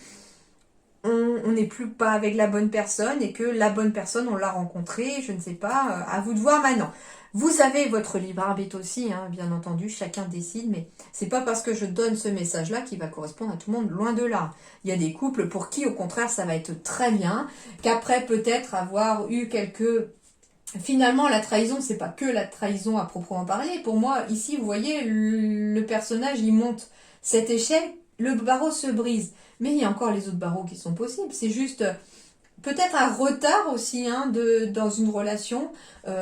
on n'est plus pas avec la bonne personne et que la bonne personne, on l'a rencontrée, je ne sais pas, à vous de voir maintenant. Vous avez votre libre arbitre aussi, hein, bien entendu, chacun décide, mais c'est pas parce que je donne ce message-là qu'il va correspondre à tout le monde, loin de là. Il y a des couples pour qui, au contraire, ça va être très bien, qu'après peut-être avoir eu quelques... Finalement, la trahison, c'est pas que la trahison à proprement parler. Pour moi, ici, vous voyez, le personnage, il monte cet échec, le barreau se brise. Mais il y a encore les autres barreaux qui sont possibles. C'est juste peut-être un retard aussi hein, dans une relation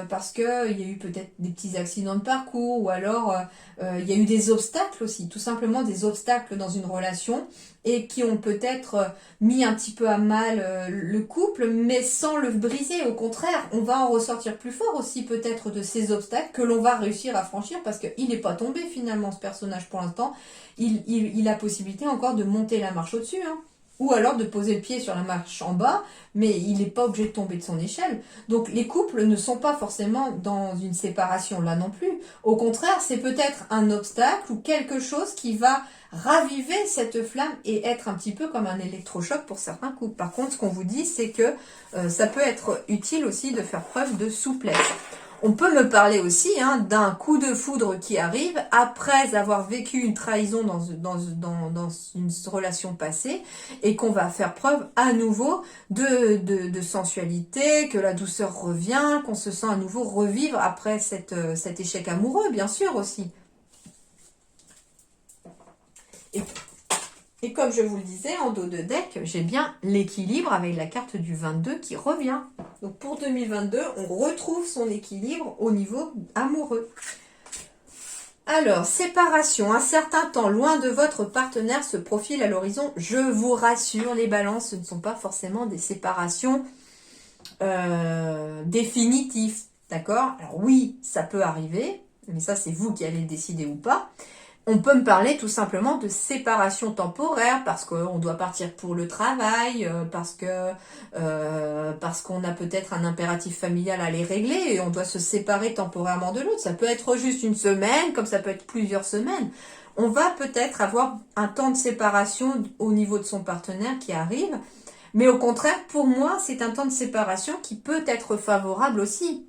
parce qu'il y a eu peut-être des petits accidents de parcours ou alors il y a eu des obstacles aussi, tout simplement des obstacles dans une relation et qui ont peut-être mis un petit peu à mal le couple mais sans le briser. Au contraire, on va en ressortir plus fort aussi peut-être de ces obstacles que l'on va réussir à franchir parce qu'il n'est pas tombé finalement ce personnage pour l'instant. Il a possibilité encore de monter la marche au-dessus. Hein. Ou alors de poser le pied sur la marche en bas, mais il n'est pas obligé de tomber de son échelle. Donc les couples ne sont pas forcément dans une séparation là non plus. Au contraire, c'est peut-être un obstacle ou quelque chose qui va raviver cette flamme et être un petit peu comme un électrochoc pour certains couples. Par contre, ce qu'on vous dit, c'est que ça peut être utile aussi de faire preuve de souplesse. On peut me parler aussi hein, d'un coup de foudre qui arrive après avoir vécu une trahison dans une relation passée et qu'on va faire preuve à nouveau de sensualité, que la douceur revient, qu'on se sent à nouveau revivre après cet échec amoureux, bien sûr aussi. Et comme je vous le disais, en dos de deck, j'ai bien l'équilibre avec la carte du 22 qui revient. Donc pour 2022, on retrouve son équilibre au niveau amoureux. Alors, séparation, un certain temps loin de votre partenaire se profile à l'horizon. Je vous rassure, les balances, ce ne sont pas forcément des séparations définitives. D'accord? Alors oui, ça peut arriver, mais ça c'est vous qui allez le décider ou pas. On peut me parler tout simplement de séparation temporaire parce qu'on doit partir pour le travail, parce qu'on a peut-être un impératif familial à les régler et on doit se séparer temporairement de l'autre. Ça peut être juste une semaine, comme ça peut être plusieurs semaines. On va peut-être avoir un temps de séparation au niveau de son partenaire qui arrive, mais au contraire, pour moi, c'est un temps de séparation qui peut être favorable aussi.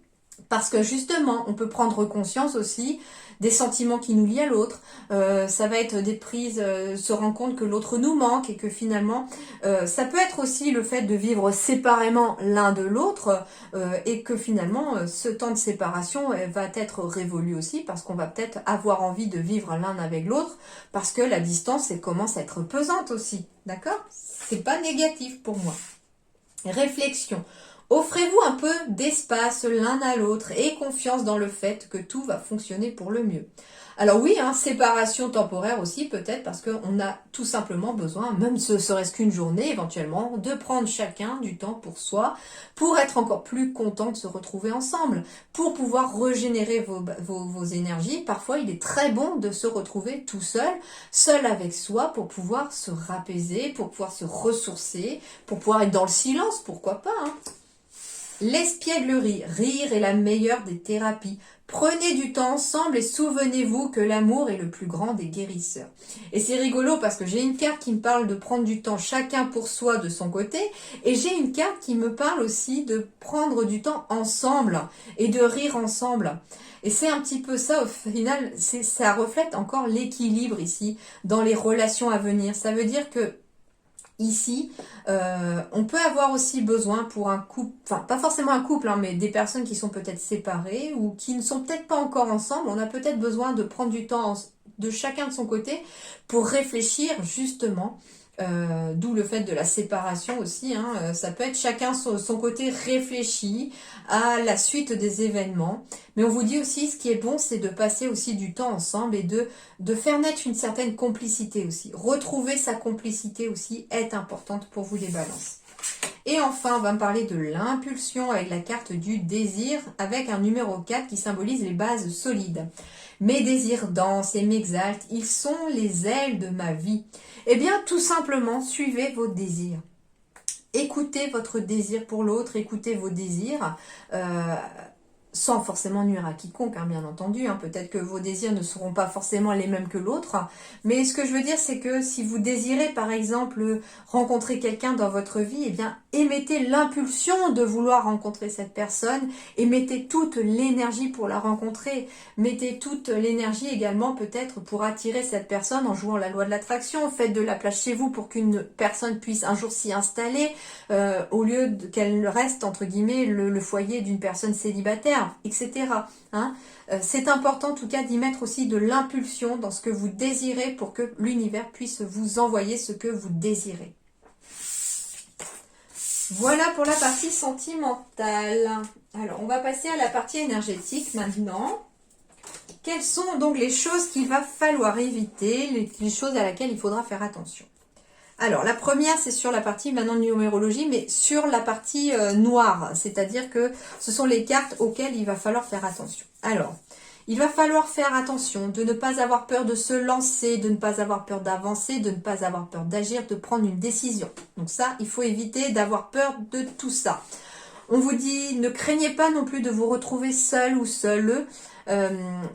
Parce que justement, on peut prendre conscience aussi des sentiments qui nous lient à l'autre. Ça va être des prises, se rendre compte que l'autre nous manque et que finalement, ça peut être aussi le fait de vivre séparément l'un de l'autre et que finalement, ce temps de séparation va être révolu aussi parce qu'on va peut-être avoir envie de vivre l'un avec l'autre parce que la distance, elle commence à être pesante aussi. D'accord? C'est pas négatif pour moi. Réflexion. Offrez-vous un peu d'espace l'un à l'autre et confiance dans le fait que tout va fonctionner pour le mieux. Alors oui, hein, séparation temporaire aussi peut-être parce qu'on a tout simplement besoin, même ce serait-ce qu'une journée éventuellement, de prendre chacun du temps pour soi, pour être encore plus content de se retrouver ensemble, pour pouvoir régénérer vos énergies. Parfois, il est très bon de se retrouver tout seul, seul avec soi, pour pouvoir se rapaiser, pour pouvoir se ressourcer, pour pouvoir être dans le silence, pourquoi pas, hein. L'espièglerie, rire est la meilleure des thérapies. Prenez du temps ensemble et souvenez-vous que l'amour est le plus grand des guérisseurs. Et c'est rigolo parce que j'ai une carte qui me parle de prendre du temps chacun pour soi de son côté et j'ai une carte qui me parle aussi de prendre du temps ensemble et de rire ensemble. Et c'est un petit peu ça au final, ça reflète encore l'équilibre ici dans les relations à venir. Ça veut dire que ici, on peut avoir aussi besoin pour un couple, enfin pas forcément un couple, hein, mais des personnes qui sont peut-être séparées ou qui ne sont peut-être pas encore ensemble, on a peut-être besoin de prendre du temps de chacun de son côté pour réfléchir justement D'où le fait de la séparation aussi, hein. Ça peut être chacun son côté réfléchi à la suite des événements. Mais on vous dit aussi, ce qui est bon, c'est de passer aussi du temps ensemble et de faire naître une certaine complicité aussi. Retrouver sa complicité aussi est importante pour vous les balances. Et enfin, on va me parler de l'impulsion avec la carte du désir, avec un numéro 4 qui symbolise les bases solides. Mes désirs dansent et m'exaltent, ils sont les ailes de ma vie. Eh bien, tout simplement, suivez vos désirs. Écoutez votre désir pour l'autre, écoutez vos désirs, sans forcément nuire à quiconque, hein, bien entendu. Hein. Peut-être que vos désirs ne seront pas forcément les mêmes que l'autre. Mais ce que je veux dire, c'est que si vous désirez, par exemple, rencontrer quelqu'un dans votre vie, eh bien, émettez l'impulsion de vouloir rencontrer cette personne et mettez toute l'énergie pour la rencontrer. Mettez toute l'énergie également peut-être pour attirer cette personne en jouant la loi de l'attraction. Faites de la place chez vous pour qu'une personne puisse un jour s'y installer, au lieu qu'elle reste, entre guillemets, le foyer d'une personne célibataire, etc. Hein. C'est important en tout cas d'y mettre aussi de l'impulsion dans ce que vous désirez pour que l'univers puisse vous envoyer ce que vous désirez. Voilà pour la partie sentimentale. Alors, on va passer à la partie énergétique maintenant. Quelles sont donc les choses qu'il va falloir éviter, les choses à laquelle il faudra faire attention? Alors, la première, c'est sur la partie maintenant de numérologie, mais sur la partie noire. C'est-à-dire que ce sont les cartes auxquelles il va falloir faire attention. Alors, il va falloir faire attention de ne pas avoir peur de se lancer, de ne pas avoir peur d'avancer, de ne pas avoir peur d'agir, de prendre une décision. Donc ça, il faut éviter d'avoir peur de tout ça. On vous dit, ne craignez pas non plus de vous retrouver seul ou seule.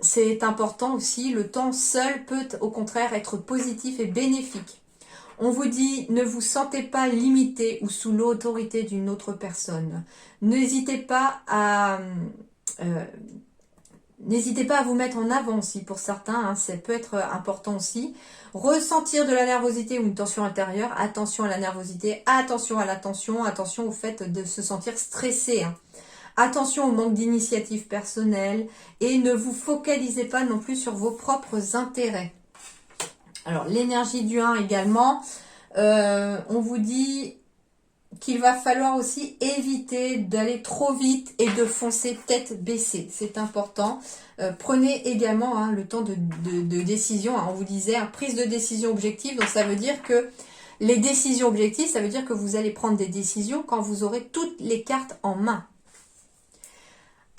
C'est important aussi, le temps seul peut au contraire être positif et bénéfique. On vous dit, ne vous sentez pas limité ou sous l'autorité d'une autre personne. N'hésitez pas à vous mettre en avant aussi pour certains, hein, ça peut être important aussi. Ressentir de la nervosité ou une tension intérieure, attention à la nervosité, attention à la tension, attention au fait de se sentir stressé. Hein. Attention au manque d'initiative personnelle et ne vous focalisez pas non plus sur vos propres intérêts. Alors, l'énergie du 1 également, on vous dit qu'il va falloir aussi éviter d'aller trop vite et de foncer tête baissée. C'est important. Prenez également hein, le temps de décision. Hein, on vous disait, hein, prise de décision objective. Donc, ça veut dire que les décisions objectives, ça veut dire que vous allez prendre des décisions quand vous aurez toutes les cartes en main.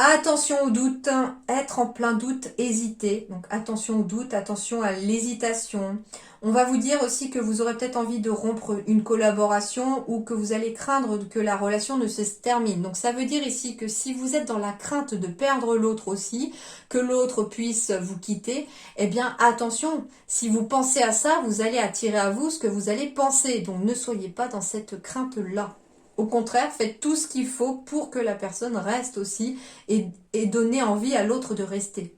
Attention au doute, être en plein doute, hésiter. Donc attention au doute, attention à l'hésitation. On va vous dire aussi que vous aurez peut-être envie de rompre une collaboration ou que vous allez craindre que la relation ne se termine. Donc ça veut dire ici que si vous êtes dans la crainte de perdre l'autre aussi, que l'autre puisse vous quitter, eh bien attention, si vous pensez à ça, vous allez attirer à vous ce que vous allez penser. Donc ne soyez pas dans cette crainte-là. Au contraire, faites tout ce qu'il faut pour que la personne reste aussi et donner envie à l'autre de rester.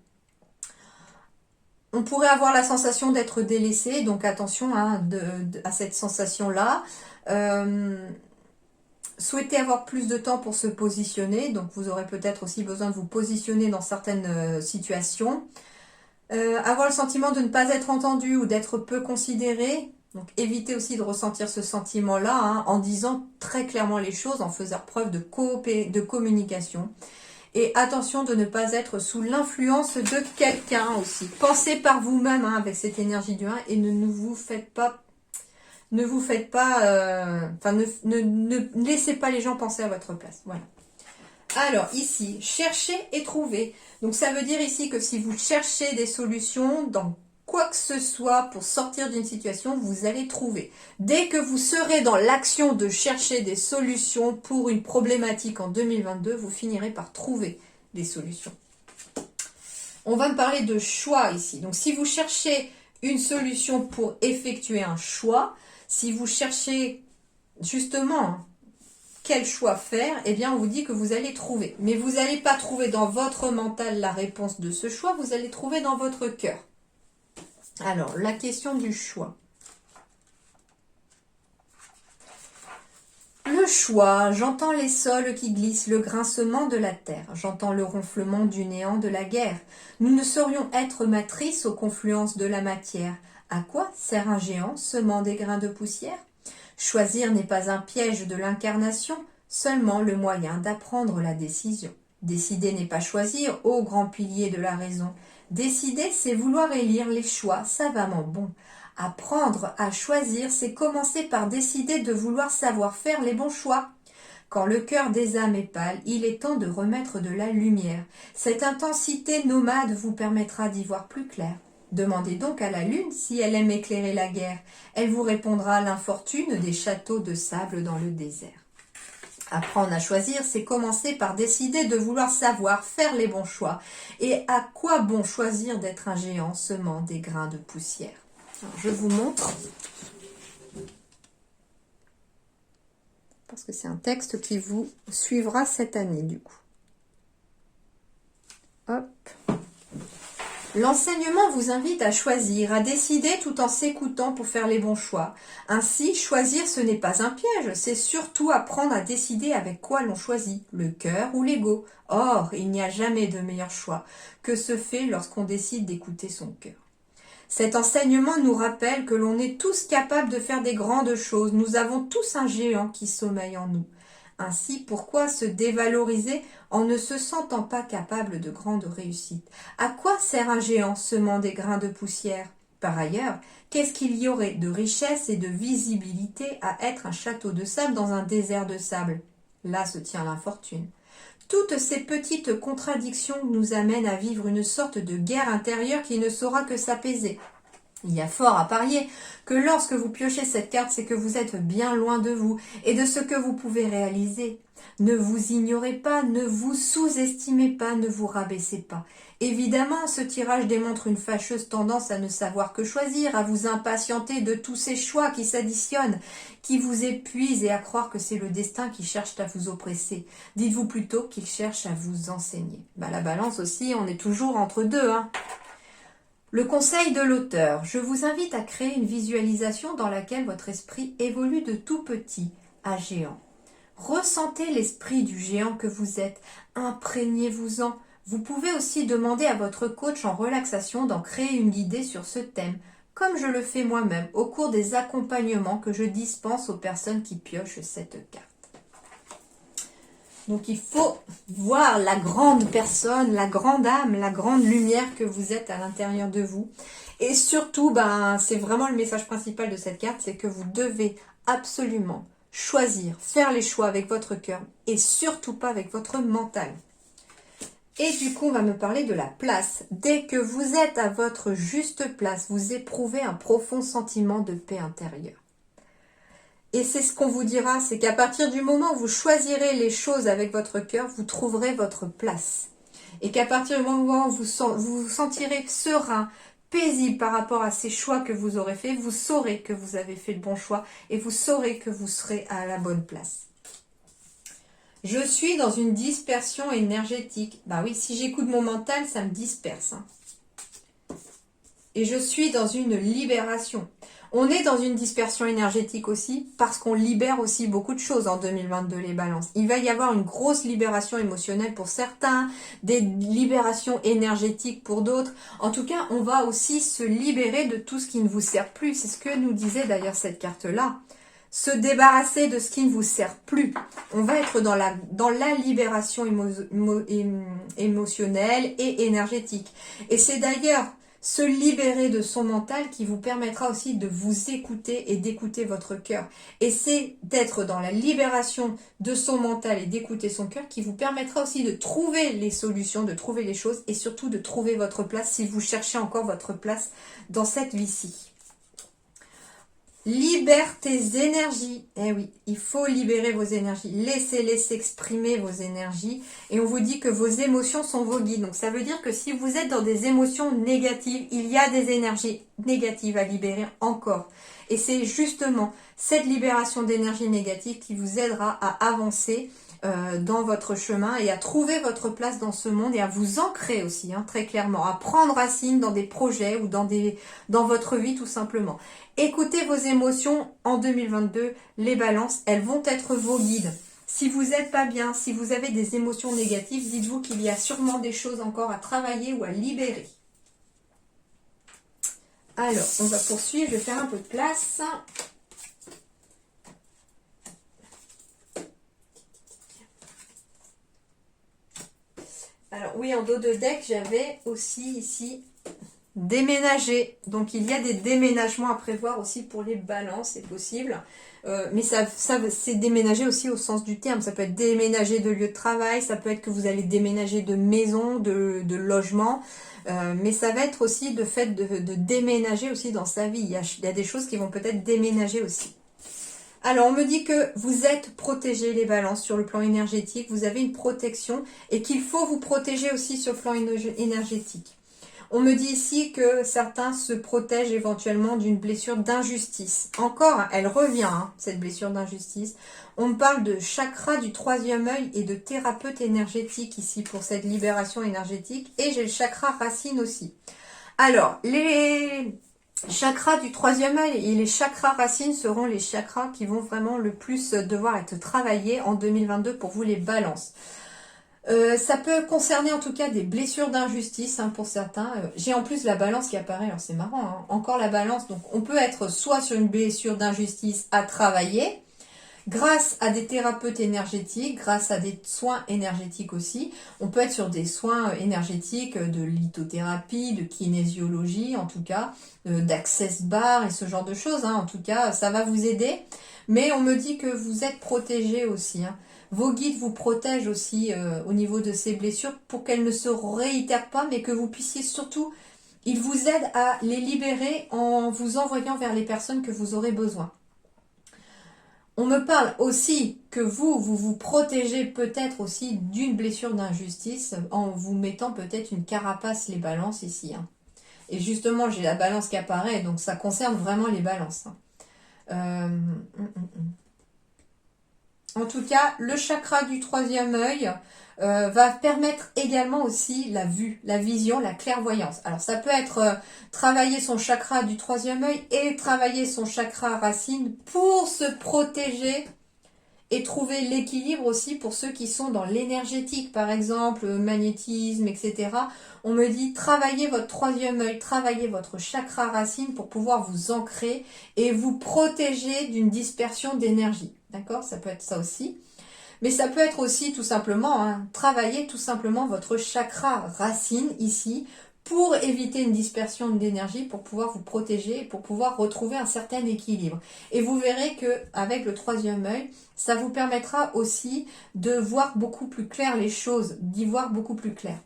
On pourrait avoir la sensation d'être délaissé, donc attention hein, à cette sensation-là. Souhaitez avoir plus de temps pour se positionner, donc vous aurez peut-être aussi besoin de vous positionner dans certaines situations. Avoir le sentiment de ne pas être entendu ou d'être peu considéré. Donc évitez aussi de ressentir ce sentiment-là hein, en disant très clairement les choses, en faisant preuve de communication. Et attention de ne pas être sous l'influence de quelqu'un aussi. Pensez par vous-même hein, avec cette énergie du 1 et ne laissez pas les gens penser à votre place. Voilà. Alors ici, cherchez et trouvez. Donc ça veut dire ici que si vous cherchez des solutions dans quoi que ce soit pour sortir d'une situation, vous allez trouver. Dès que vous serez dans l'action de chercher des solutions pour une problématique en 2022, vous finirez par trouver des solutions. On va me parler de choix ici. Donc si vous cherchez une solution pour effectuer un choix, si vous cherchez justement quel choix faire, eh bien on vous dit que vous allez trouver. Mais vous n'allez pas trouver dans votre mental la réponse de ce choix, vous allez trouver dans votre cœur. Alors, la question du choix. Le choix, j'entends les sols qui glissent, le grincement de la terre, j'entends le ronflement du néant de la guerre. Nous ne saurions être matrices aux confluences de la matière, À quoi sert un géant semant des grains de poussière? Choisir n'est pas un piège de l'incarnation, seulement le moyen d'apprendre la décision. Décider n'est pas choisir, ô grand pilier de la raison. Décider, c'est vouloir élire les choix savamment bons. Apprendre à choisir, c'est commencer par décider de vouloir savoir faire les bons choix. Quand le cœur des âmes est pâle, il est temps de remettre de la lumière. Cette intensité nomade vous permettra d'y voir plus clair. Demandez donc à la lune si elle aime éclairer la guerre. Elle vous répondra l'infortune des châteaux de sable dans le désert. Apprendre à choisir, c'est commencer par décider de vouloir savoir faire les bons choix. Et à quoi bon choisir d'être un géant semant des grains de poussière? Alors, je vous montre. Parce que c'est un texte qui vous suivra cette année, du coup. Hop. L'enseignement vous invite à choisir, à décider tout en s'écoutant pour faire les bons choix. Ainsi, choisir ce n'est pas un piège, c'est surtout apprendre à décider avec quoi l'on choisit, le cœur ou l'ego. Or, il n'y a jamais de meilleur choix que se fait lorsqu'on décide d'écouter son cœur. Cet enseignement nous rappelle que l'on est tous capables de faire des grandes choses. Nous avons tous un géant qui sommeille en nous. Ainsi, pourquoi se dévaloriser en ne se sentant pas capable de grandes réussites? À quoi sert un géant semant des grains de poussière? Par ailleurs, qu'est-ce qu'il y aurait de richesse et de visibilité à être un château de sable dans un désert de sable? Là se tient l'infortune. Toutes ces petites contradictions nous amènent à vivre une sorte de guerre intérieure qui ne saura que s'apaiser. Il y a fort à parier que lorsque vous piochez cette carte, c'est que vous êtes bien loin de vous et de ce que vous pouvez réaliser. Ne vous ignorez pas, ne vous sous-estimez pas, ne vous rabaissez pas. Évidemment, ce tirage démontre une fâcheuse tendance à ne savoir que choisir, à vous impatienter de tous ces choix qui s'additionnent, qui vous épuisent et à croire que c'est le destin qui cherche à vous oppresser. Dites-vous plutôt qu'il cherche à vous enseigner. La balance aussi, on est toujours entre deux, Le conseil de l'auteur. Je vous invite à créer une visualisation dans laquelle votre esprit évolue de tout petit à géant. Ressentez l'esprit du géant que vous êtes, imprégnez-vous-en. Vous pouvez aussi demander à votre coach en relaxation d'en créer une guidée sur ce thème, comme je le fais moi-même au cours des accompagnements que je dispense aux personnes qui piochent cette carte. Donc il faut voir la grande personne, la grande âme, la grande lumière que vous êtes à l'intérieur de vous. Et surtout, c'est vraiment le message principal de cette carte, c'est que vous devez absolument choisir, faire les choix avec votre cœur et surtout pas avec votre mental. Et du coup, on va me parler de la place. Dès que vous êtes à votre juste place, vous éprouvez un profond sentiment de paix intérieure. Et c'est ce qu'on vous dira, c'est qu'à partir du moment où vous choisirez les choses avec votre cœur, vous trouverez votre place. Et qu'à partir du moment où vous vous sentirez serein, paisible par rapport à ces choix que vous aurez faits, vous saurez que vous avez fait le bon choix et vous saurez que vous serez à la bonne place. Je suis dans une dispersion énergétique. Oui, si j'écoute mon mental, ça me disperse. Et je suis dans une libération. On est dans une dispersion énergétique aussi parce qu'on libère aussi beaucoup de choses en 2022, les balances. Il va y avoir une grosse libération émotionnelle pour certains, des libérations énergétiques pour d'autres. En tout cas, on va aussi se libérer de tout ce qui ne vous sert plus. C'est ce que nous disait d'ailleurs cette carte-là. Se débarrasser de ce qui ne vous sert plus. On va être dans la libération émotionnelle et énergétique. Et c'est d'ailleurs se libérer de son mental qui vous permettra aussi de vous écouter et d'écouter votre cœur. Et c'est d'être dans la libération de son mental et d'écouter son cœur qui vous permettra aussi de trouver les solutions, de trouver les choses et surtout de trouver votre place si vous cherchez encore votre place dans cette vie-ci. Libère tes énergies. Eh oui, il faut libérer vos énergies. Laissez-les s'exprimer, vos énergies. Et on vous dit que vos émotions sont vos guides. Donc ça veut dire que si vous êtes dans des émotions négatives, il y a des énergies négatives à libérer encore. Et c'est justement cette libération d'énergie négative qui vous aidera à avancer dans votre chemin et à trouver votre place dans ce monde et à vous ancrer aussi, très clairement, à prendre racine dans des projets ou dans votre vie tout simplement. Écoutez vos émotions en 2022, les balances, elles vont être vos guides. Si vous n'êtes pas bien, si vous avez des émotions négatives, dites-vous qu'il y a sûrement des choses encore à travailler ou à libérer. Alors, on va poursuivre, je vais faire un peu de place. Alors oui, en dos de deck, j'avais aussi ici déménager. Donc il y a des déménagements à prévoir aussi pour les balances, c'est possible. Mais ça c'est déménager aussi au sens du terme. Ça peut être déménager de lieu de travail, ça peut être que vous allez déménager de maison, de logement. Mais ça va être aussi de fait de déménager aussi dans sa vie. Il y a des choses qui vont peut-être déménager aussi. Alors, on me dit que vous êtes protégés, les balances, sur le plan énergétique. Vous avez une protection et qu'il faut vous protéger aussi sur le plan énergétique. On me dit ici que certains se protègent éventuellement d'une blessure d'injustice. Encore, elle revient, hein, cette blessure d'injustice. On me parle de chakra du troisième œil et de thérapeute énergétique ici pour cette libération énergétique. Et j'ai le chakra racine aussi. Alors, les chakras du troisième œil et les chakras racines seront les chakras qui vont vraiment le plus devoir être travaillés en 2022 pour vous les balances. Ça peut concerner en tout cas des blessures d'injustice hein, pour certains. J'ai en plus la balance qui apparaît, alors c'est marrant, hein. Encore la balance. Donc on peut être soit sur une blessure d'injustice à travailler, grâce à des thérapeutes énergétiques, grâce à des soins énergétiques aussi. On peut être sur des soins énergétiques de lithothérapie, de kinésiologie en tout cas, d'access bar et ce genre de choses. Hein. En tout cas, ça va vous aider. Mais on me dit que vous êtes protégé aussi. Hein. Vos guides vous protègent aussi au niveau de ces blessures pour qu'elles ne se réitèrent pas, mais que vous puissiez surtout, ils vous aident à les libérer en vous envoyant vers les personnes que vous aurez besoin. On me parle aussi que vous protégez peut-être aussi d'une blessure d'injustice en vous mettant peut-être une carapace les balances ici. Hein. Et justement, j'ai la balance qui apparaît, donc ça concerne vraiment les balances. Hein. En tout cas, le chakra du troisième œil va permettre également aussi la vue, la vision, la clairvoyance. Alors ça peut être travailler son chakra du troisième œil et travailler son chakra racine pour se protéger et trouver l'équilibre aussi pour ceux qui sont dans l'énergétique, par exemple, magnétisme, etc. On me dit, travaillez votre troisième œil, travaillez votre chakra racine pour pouvoir vous ancrer et vous protéger d'une dispersion d'énergie. D'accord? Ça peut être ça aussi. Mais ça peut être aussi tout simplement, hein, travailler tout simplement votre chakra racine ici pour éviter une dispersion d'énergie, pour pouvoir vous protéger, pour pouvoir retrouver un certain équilibre. Et vous verrez que avec le troisième œil, ça vous permettra aussi de voir beaucoup plus clair les choses, d'y voir beaucoup plus clair.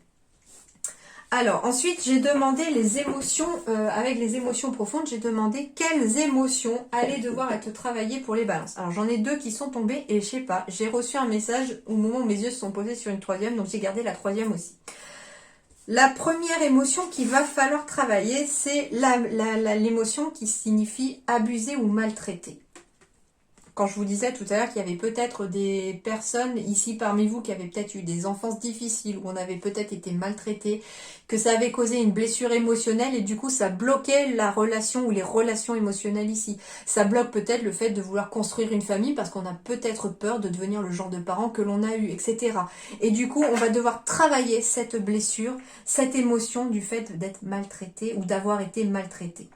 Alors, ensuite, j'ai demandé les émotions, avec les émotions profondes, j'ai demandé quelles émotions allaient devoir être travaillées pour les balances. Alors, j'en ai deux qui sont tombées et je sais pas, j'ai reçu un message au moment où mes yeux se sont posés sur une troisième, donc j'ai gardé la troisième aussi. La première émotion qu'il va falloir travailler, c'est l'émotion qui signifie abuser ou maltraiter. Quand je vous disais tout à l'heure qu'il y avait peut-être des personnes ici parmi vous qui avaient peut-être eu des enfances difficiles, où on avait peut-être été maltraité, que ça avait causé une blessure émotionnelle et du coup ça bloquait la relation ou les relations émotionnelles ici. Ça bloque peut-être le fait de vouloir construire une famille parce qu'on a peut-être peur de devenir le genre de parent que l'on a eu, etc. Et du coup on va devoir travailler cette blessure, cette émotion du fait d'être maltraité ou d'avoir été maltraité.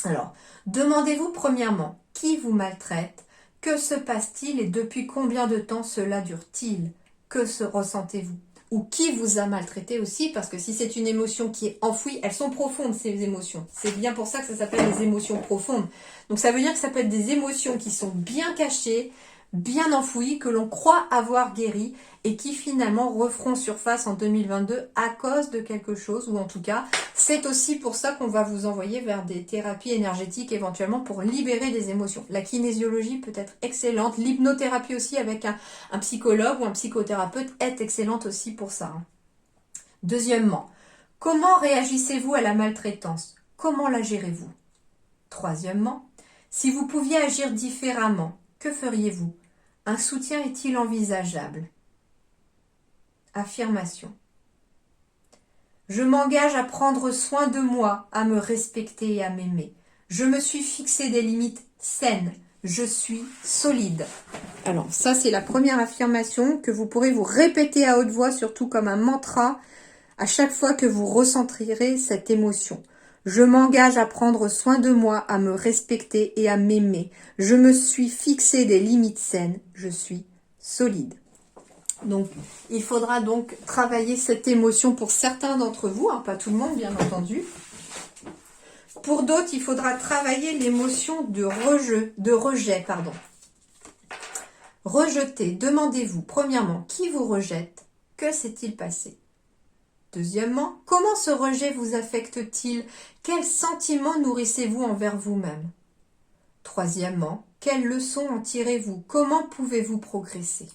Alors, demandez-vous premièrement, qui vous maltraite ? Que se passe-t-il et depuis combien de temps cela dure-t-il? Que se ressentez-vous? Ou qui vous a maltraité aussi? Parce que si c'est une émotion qui est enfouie, elles sont profondes ces émotions. C'est bien pour ça que ça s'appelle les émotions profondes. Donc ça veut dire que ça peut être des émotions qui sont bien cachées, bien enfouies, que l'on croit avoir guéries et qui finalement referont surface en 2022 à cause de quelque chose, ou en tout cas, c'est aussi pour ça qu'on va vous envoyer vers des thérapies énergétiques éventuellement pour libérer des émotions. La kinésiologie peut être excellente, l'hypnothérapie aussi avec un psychologue ou un psychothérapeute est excellente aussi pour ça. Deuxièmement, comment réagissez-vous à la maltraitance? Comment la gérez-vous? Troisièmement, si vous pouviez agir différemment, que feriez-vous? Un soutien est-il envisageable? Affirmation. Je m'engage à prendre soin de moi, à me respecter et à m'aimer. Je me suis fixé des limites saines. Je suis solide. Alors ça c'est la première affirmation que vous pourrez vous répéter à haute voix, surtout comme un mantra, à chaque fois que vous ressentirez cette émotion. Je m'engage à prendre soin de moi, à me respecter et à m'aimer. Je me suis fixé des limites saines. Je suis solide. Donc, il faudra donc travailler cette émotion pour certains d'entre vous, hein, pas tout le monde bien entendu. Pour d'autres, il faudra travailler l'émotion de rejet. Rejeter, demandez-vous, premièrement, qui vous rejette? Que s'est-il passé? Deuxièmement, comment ce rejet vous affecte-t-il? Quels sentiments nourrissez-vous envers vous-même? Troisièmement, quelles leçons en tirez-vous? Comment pouvez-vous progresser?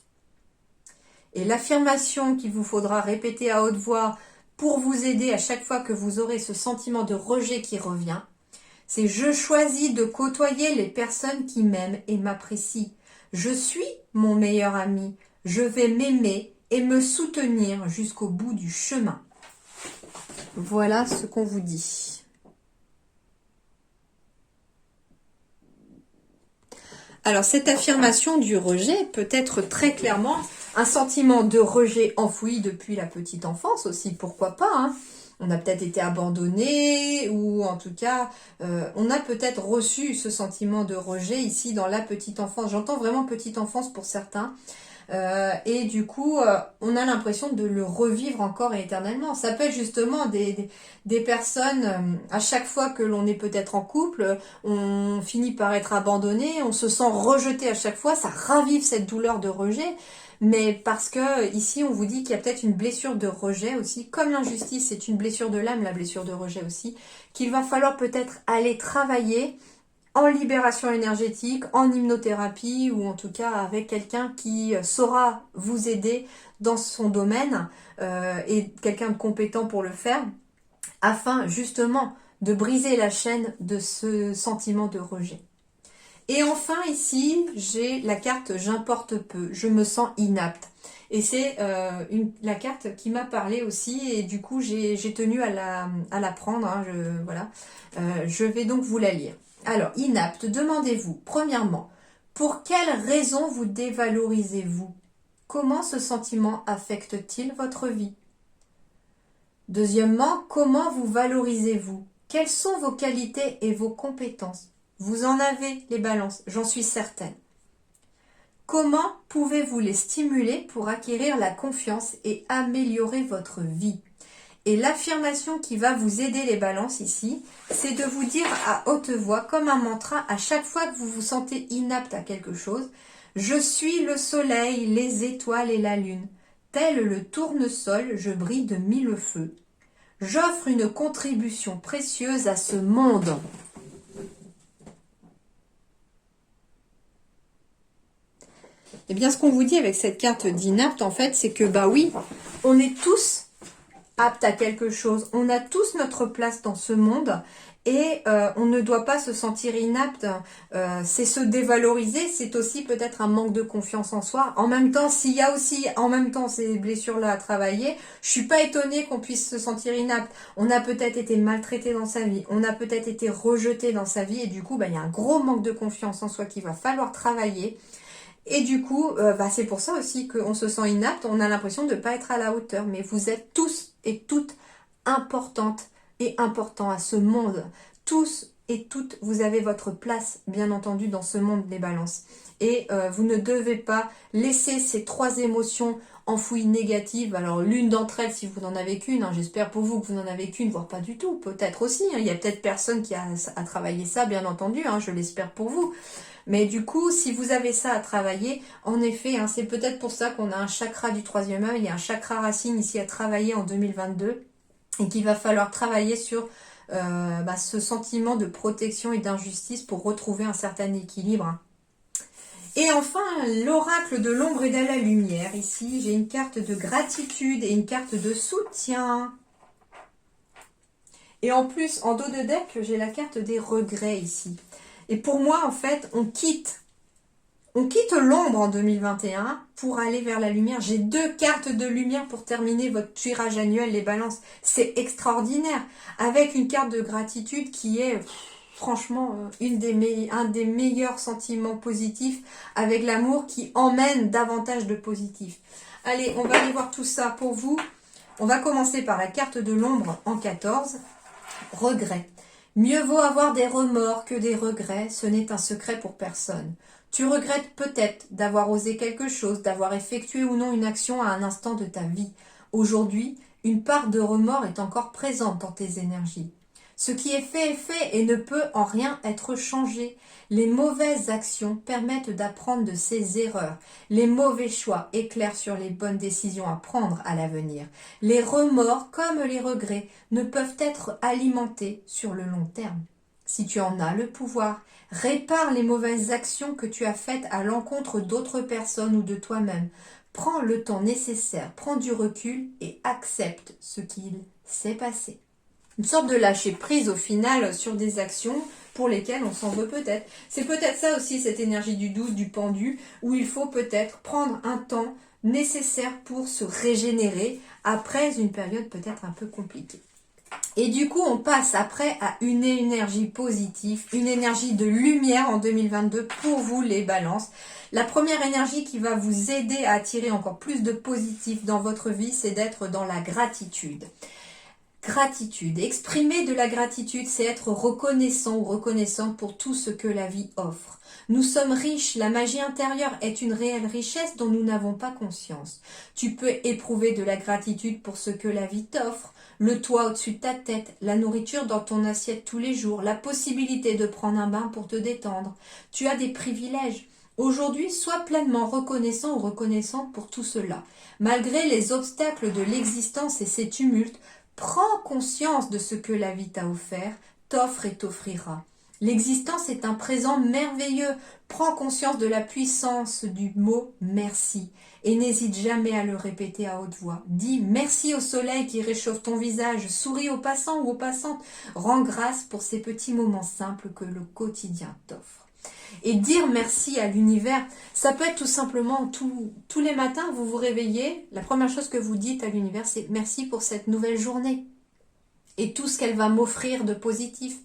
Et l'affirmation qu'il vous faudra répéter à haute voix pour vous aider à chaque fois que vous aurez ce sentiment de rejet qui revient, c'est « Je choisis de côtoyer les personnes qui m'aiment et m'apprécient. Je suis mon meilleur ami. Je vais m'aimer et me soutenir jusqu'au bout du chemin. » Voilà ce qu'on vous dit. Alors, cette affirmation du rejet peut être très clairement un sentiment de rejet enfoui depuis la petite enfance aussi, pourquoi pas, hein. On a peut-être été abandonné ou en tout cas, on a peut-être reçu ce sentiment de rejet ici dans la petite enfance. J'entends vraiment petite enfance pour certains. Et du coup, on a l'impression de le revivre encore et éternellement. Ça peut être justement des personnes, à chaque fois que l'on est peut-être en couple, on finit par être abandonné, on se sent rejeté à chaque fois, ça ravive cette douleur de rejet. Mais parce que ici, on vous dit qu'il y a peut-être une blessure de rejet aussi, comme l'injustice, c'est une blessure de l'âme, la blessure de rejet aussi, qu'il va falloir peut-être aller travailler en libération énergétique, en hypnothérapie ou en tout cas avec quelqu'un qui saura vous aider dans son domaine et quelqu'un de compétent pour le faire afin justement de briser la chaîne de ce sentiment de rejet. Et enfin ici, j'ai la carte « J'importe peu », je me sens inapte. Et c'est la carte qui m'a parlé aussi et du coup j'ai tenu à la prendre, hein, voilà. Je vais donc vous la lire. Alors, inapte, demandez-vous, premièrement, pour quelles raisons vous dévalorisez-vous? Comment ce sentiment affecte-t-il votre vie? Deuxièmement, comment vous valorisez-vous? Quelles sont vos qualités et vos compétences? Vous en avez les balances, j'en suis certaine. Comment pouvez-vous les stimuler pour acquérir la confiance et améliorer votre vie? Et l'affirmation qui va vous aider les balances ici, c'est de vous dire à haute voix, comme un mantra, à chaque fois que vous vous sentez inapte à quelque chose, « Je suis le soleil, les étoiles et la lune. Tel le tournesol, je brille de mille feux. J'offre une contribution précieuse à ce monde. » Eh bien, ce qu'on vous dit avec cette carte d'inapte, en fait, c'est que, bah oui, on est tous aptes à quelque chose. On a tous notre place dans ce monde et on ne doit pas se sentir inapte. C'est se dévaloriser, c'est aussi peut-être un manque de confiance en soi. En même temps, s'il y a aussi en même temps ces blessures-là à travailler, je suis pas étonnée qu'on puisse se sentir inapte. On a peut-être été maltraité dans sa vie, on a peut-être été rejeté dans sa vie et du coup, bah, il y a un gros manque de confiance en soi qu'il va falloir travailler. Et du coup, c'est pour ça aussi qu'on se sent inapte, on a l'impression de ne pas être à la hauteur. Mais vous êtes tous et toutes importantes et importants à ce monde. Tous et toutes, vous avez votre place, bien entendu, dans ce monde des balances. Et vous ne devez pas laisser ces trois émotions enfouies négatives. Alors, l'une d'entre elles, si vous n'en avez qu'une, hein, j'espère pour vous que vous n'en avez qu'une, voire pas du tout, peut-être aussi. Hein, il y a peut-être personne qui a travaillé ça, bien entendu, hein, je l'espère pour vous. Mais du coup, si vous avez ça à travailler, en effet, hein, c'est peut-être pour ça qu'on a un chakra du troisième œil, il y a un chakra racine ici à travailler en 2022 et qu'il va falloir travailler sur ce sentiment de protection et d'injustice pour retrouver un certain équilibre. Hein. Et enfin, l'oracle de l'ombre et de la lumière. Ici, j'ai une carte de gratitude et une carte de soutien. Et en plus, en dos de deck, j'ai la carte des regrets ici. Et pour moi, en fait, on quitte l'ombre en 2021 pour aller vers la lumière. J'ai deux cartes de lumière pour terminer votre tirage annuel, les balances. C'est extraordinaire. Avec une carte de gratitude qui est, franchement, un des meilleurs sentiments positifs, avec l'amour qui emmène davantage de positif. Allez, on va aller voir tout ça pour vous. On va commencer par la carte de l'ombre en 14. Regret. Mieux vaut avoir des remords que des regrets, ce n'est un secret pour personne. Tu regrettes peut-être d'avoir osé quelque chose, d'avoir effectué ou non une action à un instant de ta vie. Aujourd'hui, une part de remords est encore présente dans tes énergies. Ce qui est fait et ne peut en rien être changé. Les mauvaises actions permettent d'apprendre de ses erreurs. Les mauvais choix éclairent sur les bonnes décisions à prendre à l'avenir. Les remords, comme les regrets, ne peuvent être alimentés sur le long terme. Si tu en as le pouvoir, répare les mauvaises actions que tu as faites à l'encontre d'autres personnes ou de toi-même. Prends le temps nécessaire, prends du recul et accepte ce qu'il s'est passé. Une sorte de lâcher prise au final sur des actions pour lesquelles on s'en veut peut-être. C'est peut-être ça aussi, cette énergie du 12, du pendu, où il faut peut-être prendre un temps nécessaire pour se régénérer après une période peut-être un peu compliquée. Et du coup, on passe après à une énergie positive, une énergie de lumière en 2022 pour vous les balances. La première énergie qui va vous aider à attirer encore plus de positif dans votre vie, c'est d'être dans la gratitude. Gratitude. Exprimer de la gratitude, c'est être reconnaissant ou reconnaissante pour tout ce que la vie offre. Nous sommes riches, la magie intérieure est une réelle richesse dont nous n'avons pas conscience. Tu peux éprouver de la gratitude pour ce que la vie t'offre, le toit au-dessus de ta tête, la nourriture dans ton assiette tous les jours, la possibilité de prendre un bain pour te détendre. Tu as des privilèges. Aujourd'hui, sois pleinement reconnaissant ou reconnaissante pour tout cela. Malgré les obstacles de l'existence et ses tumultes, prends conscience de ce que la vie t'a offert, t'offre et t'offrira. L'existence est un présent merveilleux. Prends conscience de la puissance du mot merci et n'hésite jamais à le répéter à haute voix. Dis merci au soleil qui réchauffe ton visage, souris aux passants ou aux passantes, rends grâce pour ces petits moments simples que le quotidien t'offre. Et dire merci à l'univers, ça peut être tout simplement tous les matins, vous vous réveillez, la première chose que vous dites à l'univers, c'est merci pour cette nouvelle journée et tout ce qu'elle va m'offrir de positif.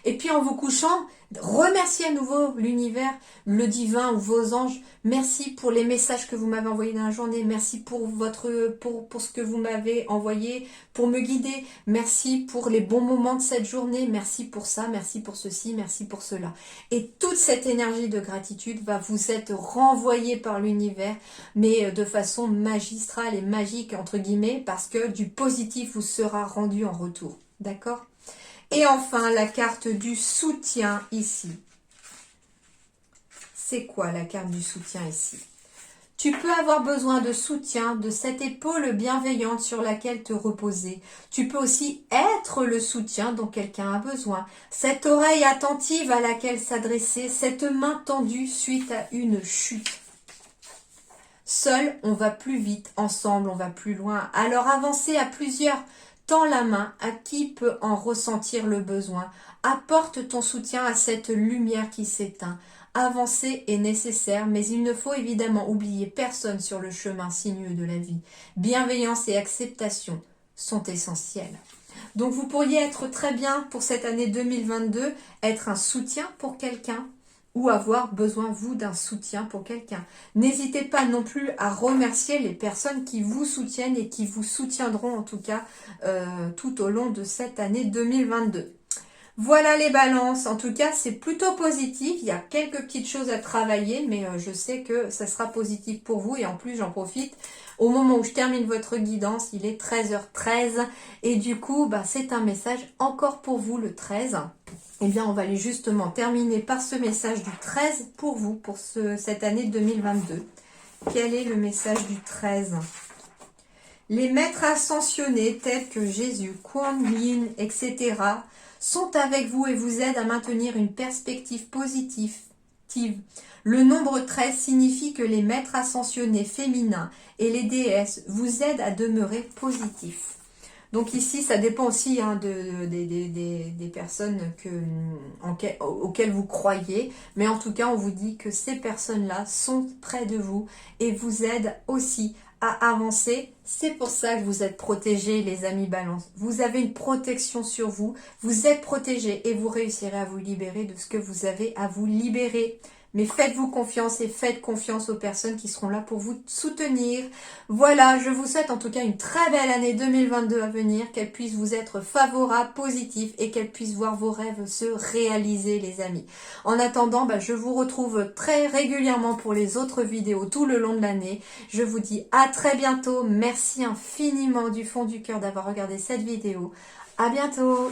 Et puis en vous couchant, remerciez à nouveau l'univers, le divin ou vos anges. Merci pour les messages que vous m'avez envoyés dans la journée. Merci pour ce que vous m'avez envoyé pour me guider. Merci pour les bons moments de cette journée. Merci pour ça, merci pour ceci, merci pour cela. Et toute cette énergie de gratitude va vous être renvoyée par l'univers, mais de façon magistrale et magique, entre guillemets, parce que du positif vous sera rendu en retour. D'accord ? Et enfin, la carte du soutien ici. C'est quoi la carte du soutien ici? Tu peux avoir besoin de soutien, de cette épaule bienveillante sur laquelle te reposer. Tu peux aussi être le soutien dont quelqu'un a besoin. Cette oreille attentive à laquelle s'adresser, cette main tendue suite à une chute. Seul, on va plus vite. Ensemble, on va plus loin. Alors avancez à plusieurs. Tends la main à qui peut en ressentir le besoin. Apporte ton soutien à cette lumière qui s'éteint. Avancer est nécessaire, mais il ne faut évidemment oublier personne sur le chemin sinueux de la vie. Bienveillance et acceptation sont essentielles. Donc vous pourriez être très bien pour cette année 2022, être un soutien pour quelqu'un, ou avoir besoin, vous, d'un soutien pour quelqu'un. N'hésitez pas non plus à remercier les personnes qui vous soutiennent et qui vous soutiendront en tout cas tout au long de cette année 2022. Voilà les balances, en tout cas c'est plutôt positif, il y a quelques petites choses à travailler, mais je sais que ça sera positif pour vous et en plus j'en profite. Au moment où je termine votre guidance, il est 13h13 et du coup c'est un message encore pour vous le 13. Eh bien, on va aller justement terminer par ce message du 13 pour vous, pour cette année 2022. Quel est le message du 13 ? Les maîtres ascensionnés tels que Jésus, Kuan Yin, etc. sont avec vous et vous aident à maintenir une perspective positive. Le nombre 13 signifie que les maîtres ascensionnés féminins et les déesses vous aident à demeurer positifs. Donc ici, ça dépend aussi des personnes auxquelles vous croyez. Mais en tout cas, on vous dit que ces personnes-là sont près de vous et vous aident aussi à avancer. C'est pour ça que vous êtes protégés, les amis Balance. Vous avez une protection sur vous. Vous êtes protégés et vous réussirez à vous libérer de ce que vous avez à vous libérer. Mais faites-vous confiance et faites confiance aux personnes qui seront là pour vous soutenir. Voilà, je vous souhaite en tout cas une très belle année 2022 à venir, qu'elle puisse vous être favorable, positive et qu'elle puisse voir vos rêves se réaliser les amis. En attendant, je vous retrouve très régulièrement pour les autres vidéos tout le long de l'année. Je vous dis à très bientôt. Merci infiniment du fond du cœur d'avoir regardé cette vidéo. À bientôt!